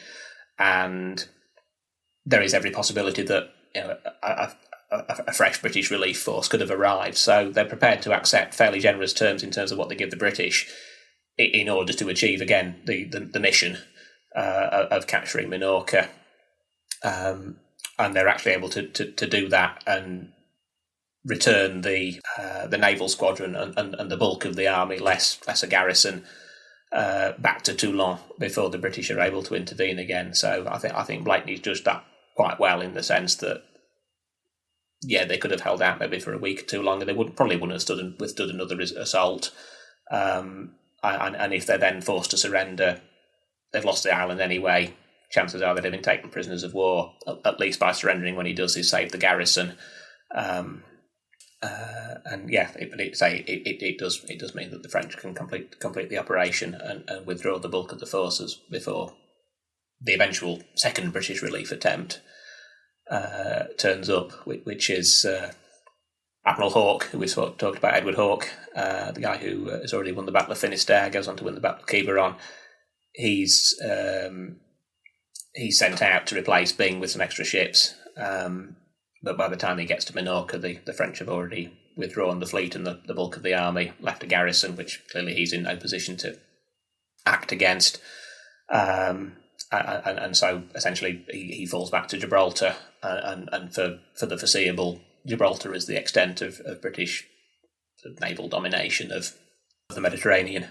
and there is every possibility that a fresh British relief force could have arrived. So they're prepared to accept fairly generous terms in terms of what they give the British in order to achieve, again, the mission of capturing Minorca. And they're actually able to do that and return the naval squadron and the bulk of the army, less a garrison, back to Toulon before the British are able to intervene again. So I think Blakeney's judged that quite well, in the sense that, yeah, they could have held out maybe for a week or two longer. They probably wouldn't have withstood another assault. And if they're then forced to surrender, they've lost the island anyway. Chances are they'd have been taken prisoners of war, at least by surrendering. When he does, he saved the garrison. And yeah, it does mean that the French can complete the operation and withdraw the bulk of the forces before the eventual second British relief attempt turns up, which is Admiral Hawke, who we talked about, Edward Hawke, the guy who has already won the Battle of Finisterre, goes on to win the Battle of Quiberon. He's sent out to replace Byng with some extra ships, but by the time he gets to Minorca, the French have already withdrawn the fleet and the bulk of the army, left a garrison, which clearly he's in no position to act against. And so essentially he falls back to Gibraltar, and for the foreseeable, Gibraltar is the extent of British naval domination of the Mediterranean.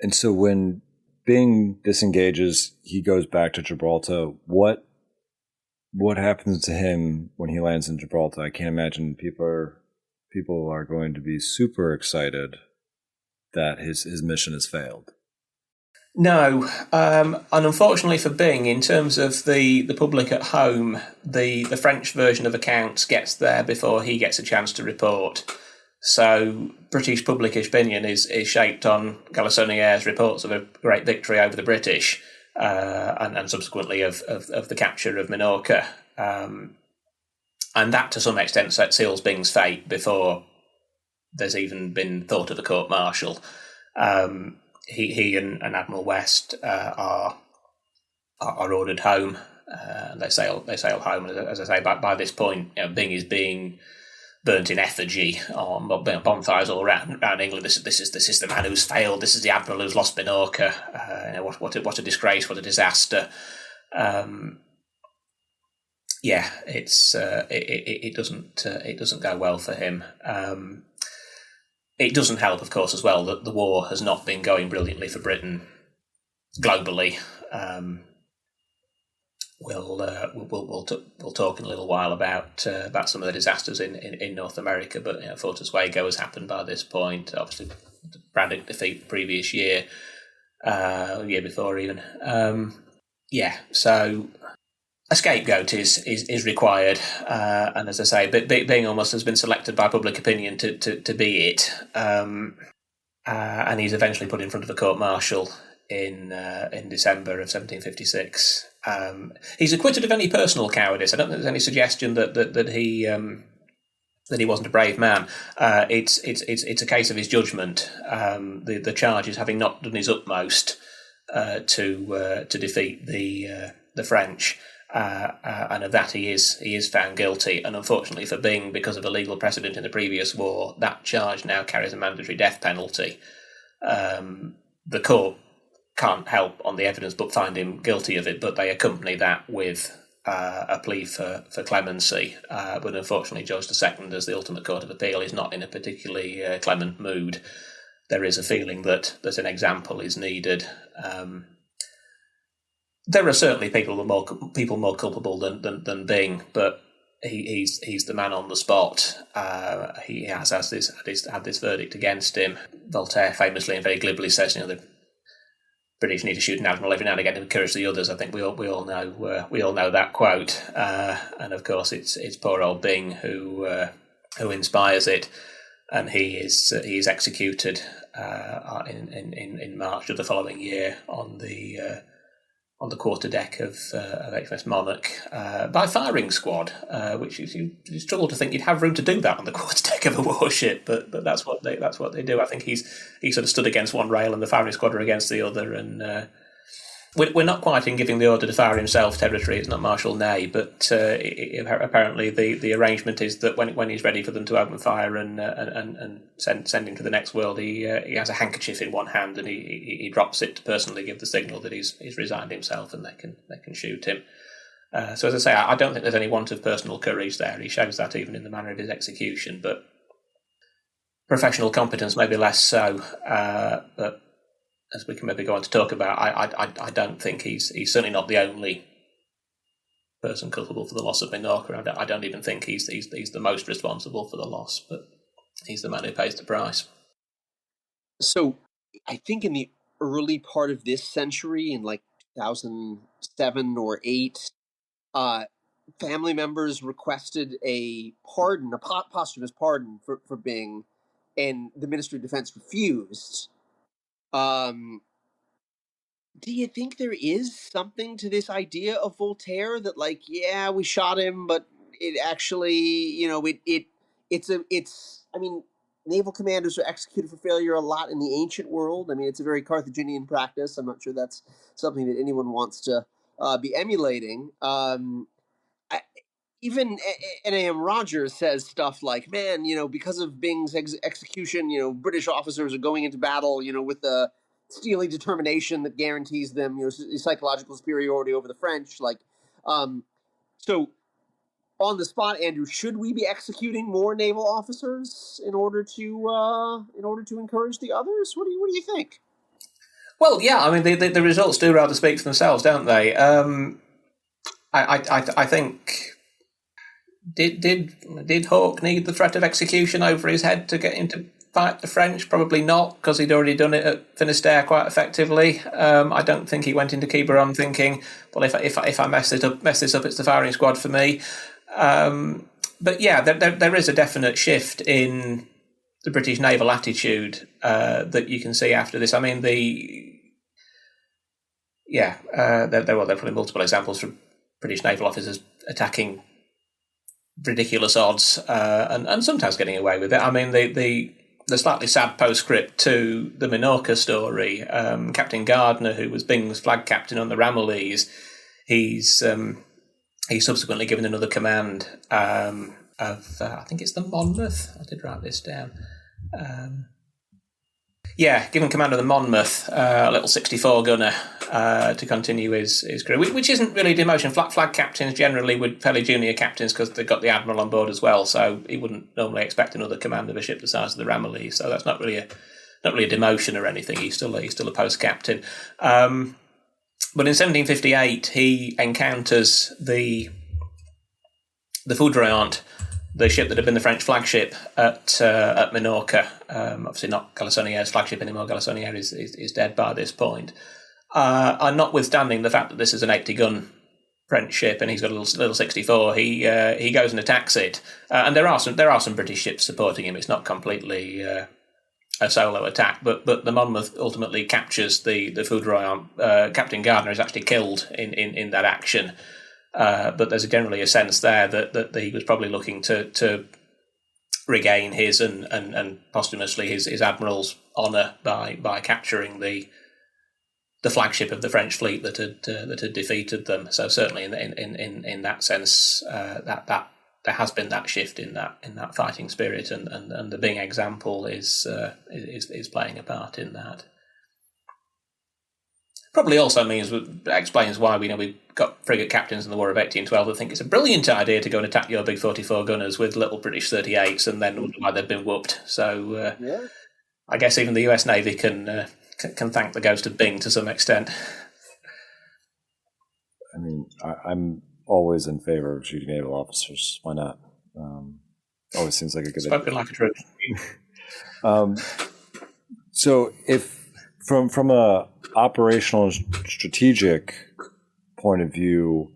And so when Byng disengages, he goes back to Gibraltar. What happens to him when he lands in Gibraltar? I can't imagine people are going to be super excited that his mission has failed. No, and unfortunately for Byng, in terms of the public at home, the French version of accounts gets there before he gets a chance to report. So British public opinion is shaped on Galissonnière's reports of a great victory over the British, and subsequently of the capture of Minorca. And that to some extent seals Byng's fate before there's even been thought of a court-martial. He and Admiral West are ordered home. And they sail home. And as I say, by this point, Byng is being burnt in effigy on bonfires all around England. This is the man who's failed. This is the admiral who's lost Minorca. What a disgrace! What a disaster! Yeah, it doesn't go well for him. It doesn't help, of course, as well that the war has not been going brilliantly for Britain globally. We'll talk in a little while about some of the disasters in North America, but Fort Oswego has happened by this point. Obviously, the Braddock defeat the previous year, year before even. So a scapegoat is required, and as I say, Byng almost has been selected by public opinion to be it, and he's eventually put in front of a court-martial in December of 1756. He's acquitted of any personal cowardice. I don't think there's any suggestion that he wasn't a brave man. It's a case of his judgment. The charge is having not done his utmost to defeat the French, and of that he is found guilty. And unfortunately for Byng, because of a legal precedent in the previous war, that charge now carries a mandatory death penalty. The court can't help on the evidence but find him guilty of it, but they accompany that with a plea for clemency. But unfortunately, George II, as the ultimate court of appeal, is not in a particularly clement mood. There is a feeling that an example is needed. There are certainly people more culpable than Byng, but he's the man on the spot. He has had this verdict against him. Voltaire famously and very glibly says, the British need to shoot an admiral every now and again to encourage the others. I think we all know that quote, and of course it's poor old Byng who inspires it, and he's executed in March of the following year on the quarterdeck of HMS Monarch by firing squad, which you struggle to think you'd have room to do that on the quarterdeck of a warship, but that's what they do. I think he sort of stood against one rail and the firing squad are against the other, and we're not quite in giving the order to fire himself territory. It's not Marshal Ney, but apparently the arrangement is that when he's ready for them to open fire and send him to the next world, he has a handkerchief in one hand and he drops it to personally give the signal that he's resigned himself and they can shoot him. So as I say, I don't think there's any want of personal courage there. He shows that even in the manner of his execution, but professional competence maybe less so. But as we can maybe go on to talk about, I don't think he's certainly not the only person culpable for the loss of Minorca. I don't even think he's the most responsible for the loss, but he's the man who pays the price. So I think in the early part of this century, in like 2007 or 8, family members requested a pardon, a posthumous pardon for Byng, and the Ministry of Defense refused. Do you think there is something to this idea of Voltaire that, like, yeah, we shot him, but it actually, I mean, naval commanders are executed for failure a lot in the ancient world. I mean, it's a very Carthaginian practice. I'm not sure that's something that anyone wants to be emulating. Even N.A.M. Rogers says stuff like, man, because of Byng's execution, British officers are going into battle, with the steely determination that guarantees them, psychological superiority over the French. So on the spot, Andrew, should we be executing more naval officers in order to encourage the others? What do you think? Well, yeah, I mean, the results do rather speak for themselves, don't they? I think. Did Hawke need the threat of execution over his head to get him to fight the French? Probably not, because he'd already done it at Finisterre quite effectively. I don't think he went into Quiberon thinking, well, if I mess this up, it's the firing squad for me. But yeah, there is a definite shift in the British naval attitude that you can see after this. I mean, there are probably multiple examples from British naval officers attacking ridiculous odds and sometimes getting away with it. I mean, the slightly sad postscript to the Minorca story, Captain Gardner, who was Byng's flag captain on the Ramillies, he's subsequently given another command of I think it's the Monmouth. I did write this down. Given command of the Monmouth, a little 64 gunner, to continue his career, which isn't really a demotion. Flag captains generally would fairly junior captains because they've got the Admiral on board as well, so he wouldn't normally expect another command of a ship the size of the Ramillies. So that's not really a demotion or anything. He's still a post captain. But in 1758, he encounters the Foudroyant, the ship that had been the French flagship at Minorca. Obviously not Galissonnière's flagship anymore. Galissonnière is dead by this point. And notwithstanding the fact that this is an 80-gun French ship and he's got a little 64, he goes and attacks it. And there are some British ships supporting him. It's not completely a solo attack, but the Monmouth ultimately captures the Foudroyant. Captain Gardner is actually killed in that action. But there's generally a sense there that he was probably looking to regain his and posthumously his admiral's honour by capturing the flagship of the French fleet that had defeated them. So certainly in that sense, that there has been that shift in that fighting spirit, and the Byng example is playing a part in that. Probably also explains why we got frigate captains in the War of 1812 that think it's a brilliant idea to go and attack your big 44 gunners with little British 38s and then wonder why they've been whooped. So I guess even the US Navy can thank the ghost of Byng to some extent. I mean, I'm always in favor of shooting naval officers. Why not? Always seems like a good Spoken idea. like a true. So if from a operational and strategic point of view,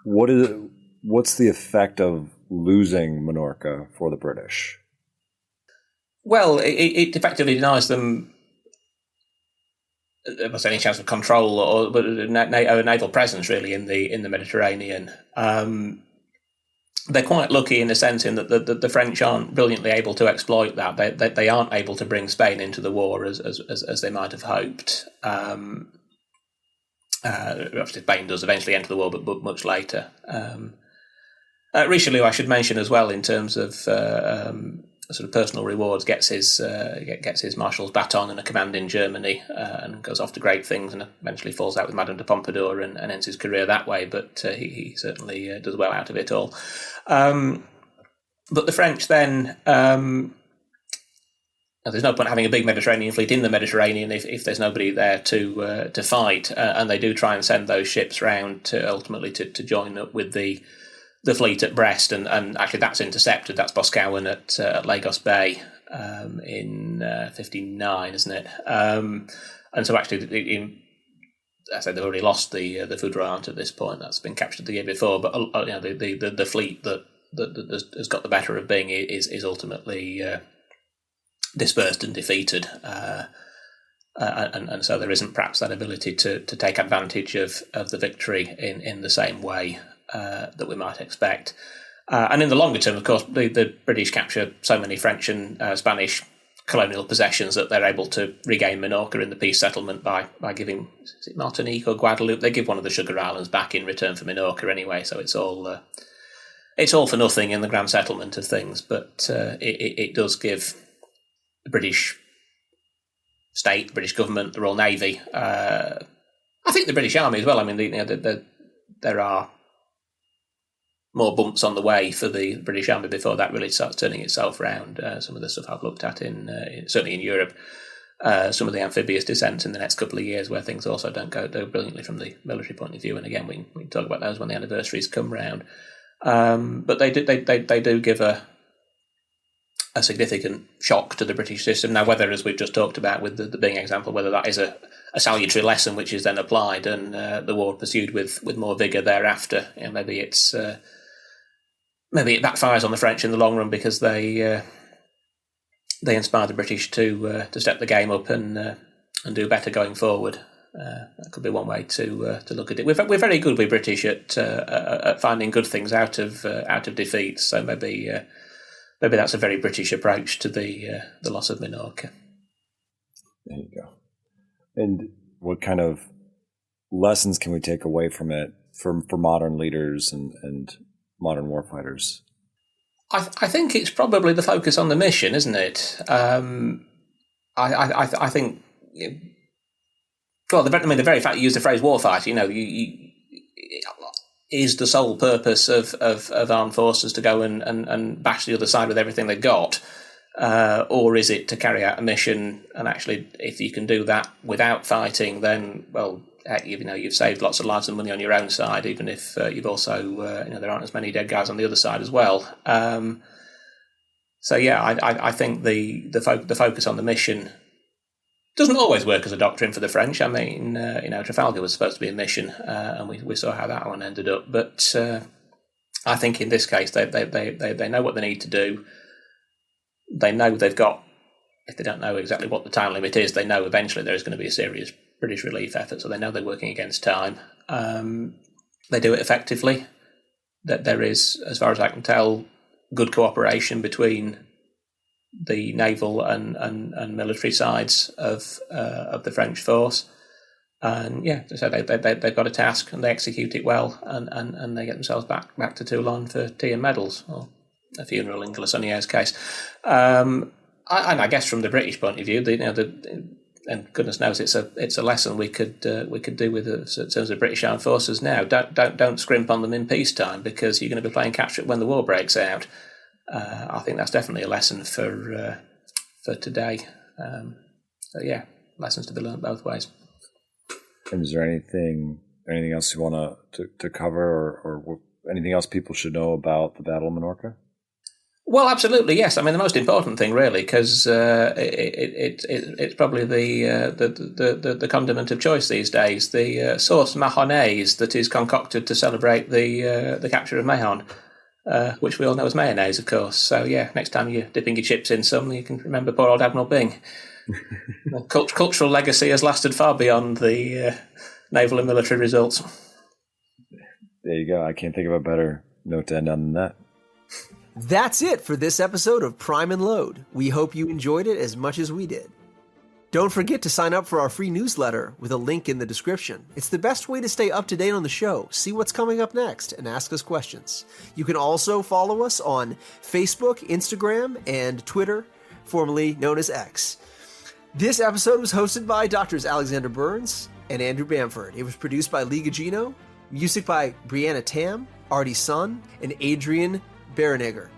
what's the effect of losing Minorca for the British? Well, it effectively denies them any chance of control or naval presence really in the Mediterranean. They're quite lucky in a sense in that the French aren't brilliantly able to exploit that. They aren't able to bring Spain into the war as they might have hoped. Obviously, Spain does eventually enter the war, but much later. Richelieu, I should mention as well, in terms of sort of personal rewards, gets his marshal's baton and a command in Germany, and goes off to great things, and eventually falls out with Madame de Pompadour and ends his career that way. But he certainly does well out of it all. But the French then, there's no point having a big Mediterranean fleet in the Mediterranean if there's nobody there to fight, and they do try and send those ships round to ultimately to join up with the fleet at Brest, and actually that's intercepted. That's Boscawen at Lagos Bay in 59, isn't it? And so actually, I said they've already lost the Foudroyant at this point. That's been captured the year before. But the fleet that has got the better of Byng is ultimately dispersed and defeated. And so there isn't perhaps that ability to take advantage of the victory in the same way that we might expect. And in the longer term, of course, the British capture so many French and Spanish colonial possessions that they're able to regain Minorca in the peace settlement by giving, is it Martinique or Guadeloupe? They give one of the sugar islands back in return for Minorca anyway, so it's all for nothing in the grand settlement of things, but it does give the British state, the British government, the Royal Navy, I think the British Army as well. I mean, there are more bumps on the way for the British Army before that really starts turning itself around. Some of the stuff I've looked at certainly in Europe, some of the amphibious descents in the next couple of years where things also don't go brilliantly from the military point of view. And again, we can talk about those when the anniversaries come round. But they do give a significant shock to the British system. Now, whether, as we've just talked about with the Byng example, whether that is a salutary lesson which is then applied and the war pursued with more vigour thereafter, maybe it backfires on the French in the long run because they inspire the British to step the game up and do better going forward. That could be one way to look at it. We're very good, we British, at finding good things out of defeats. So maybe that's a very British approach to the loss of Minorca. There you go. And what kind of lessons can we take away from it for modern leaders and modern warfighters? I think it's probably the focus on the mission, isn't it? I think. Well, the very fact you use the phrase warfight, is the sole purpose of armed forces to go and bash the other side with everything they've got, or is it to carry out a mission? And actually, if you can do that without fighting, then you've saved lots of lives and money on your own side, even if you've also there aren't as many dead guys on the other side as well. I think the focus on the mission doesn't always work as a doctrine for the French. I mean, Trafalgar was supposed to be a mission, and we saw how that one ended up. But I think in this case, they know what they need to do. They know they've got. If they don't know exactly what the time limit is, they know eventually there is going to be a serious British relief effort. So they know they're working against time. They do it effectively. That there is, as far as I can tell, good cooperation between the naval and military sides of the French force, and so they've got a task and they execute it well, and they get themselves back to Toulon for tea and medals, or a funeral in Galissonnière's case. And I guess from the British point of view, and goodness knows it's a lesson we could do with in terms of British Armed Forces now. Don't scrimp on them in peacetime, because you're going to be playing catch up when the war breaks out. I think that's definitely a lesson for today. So yeah, lessons to be learned both ways. And is there anything else you want to cover, or anything else people should know about the Battle of Minorca? Well, absolutely, yes. I mean, the most important thing, really, because it's probably the condiment of choice these days, the sauce mayonnaise that is concocted to celebrate the capture of Mahon, which we all know as mayonnaise, of course. So, yeah, next time you're dipping your chips in some, you can remember poor old Admiral Byng. The cultural legacy has lasted far beyond the naval and military results. There you go. I can't think of a better note to end on than that. That's it for this episode of Prime and Load. We hope you enjoyed it as much as we did. Don't forget to sign up for our free newsletter with a link in the description. It's the best way to stay up to date on the show, see what's coming up next, and ask us questions. You can also follow us on Facebook, Instagram, and Twitter, formerly known as X. This episode was hosted by Drs. Alexander Burns and Andrew Bamford. It was produced by Lee Gugino, music by Brianna Tam, Artie Sun, and Adrian Berenegger.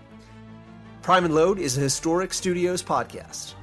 Prime and Load is a Historic Studios podcast.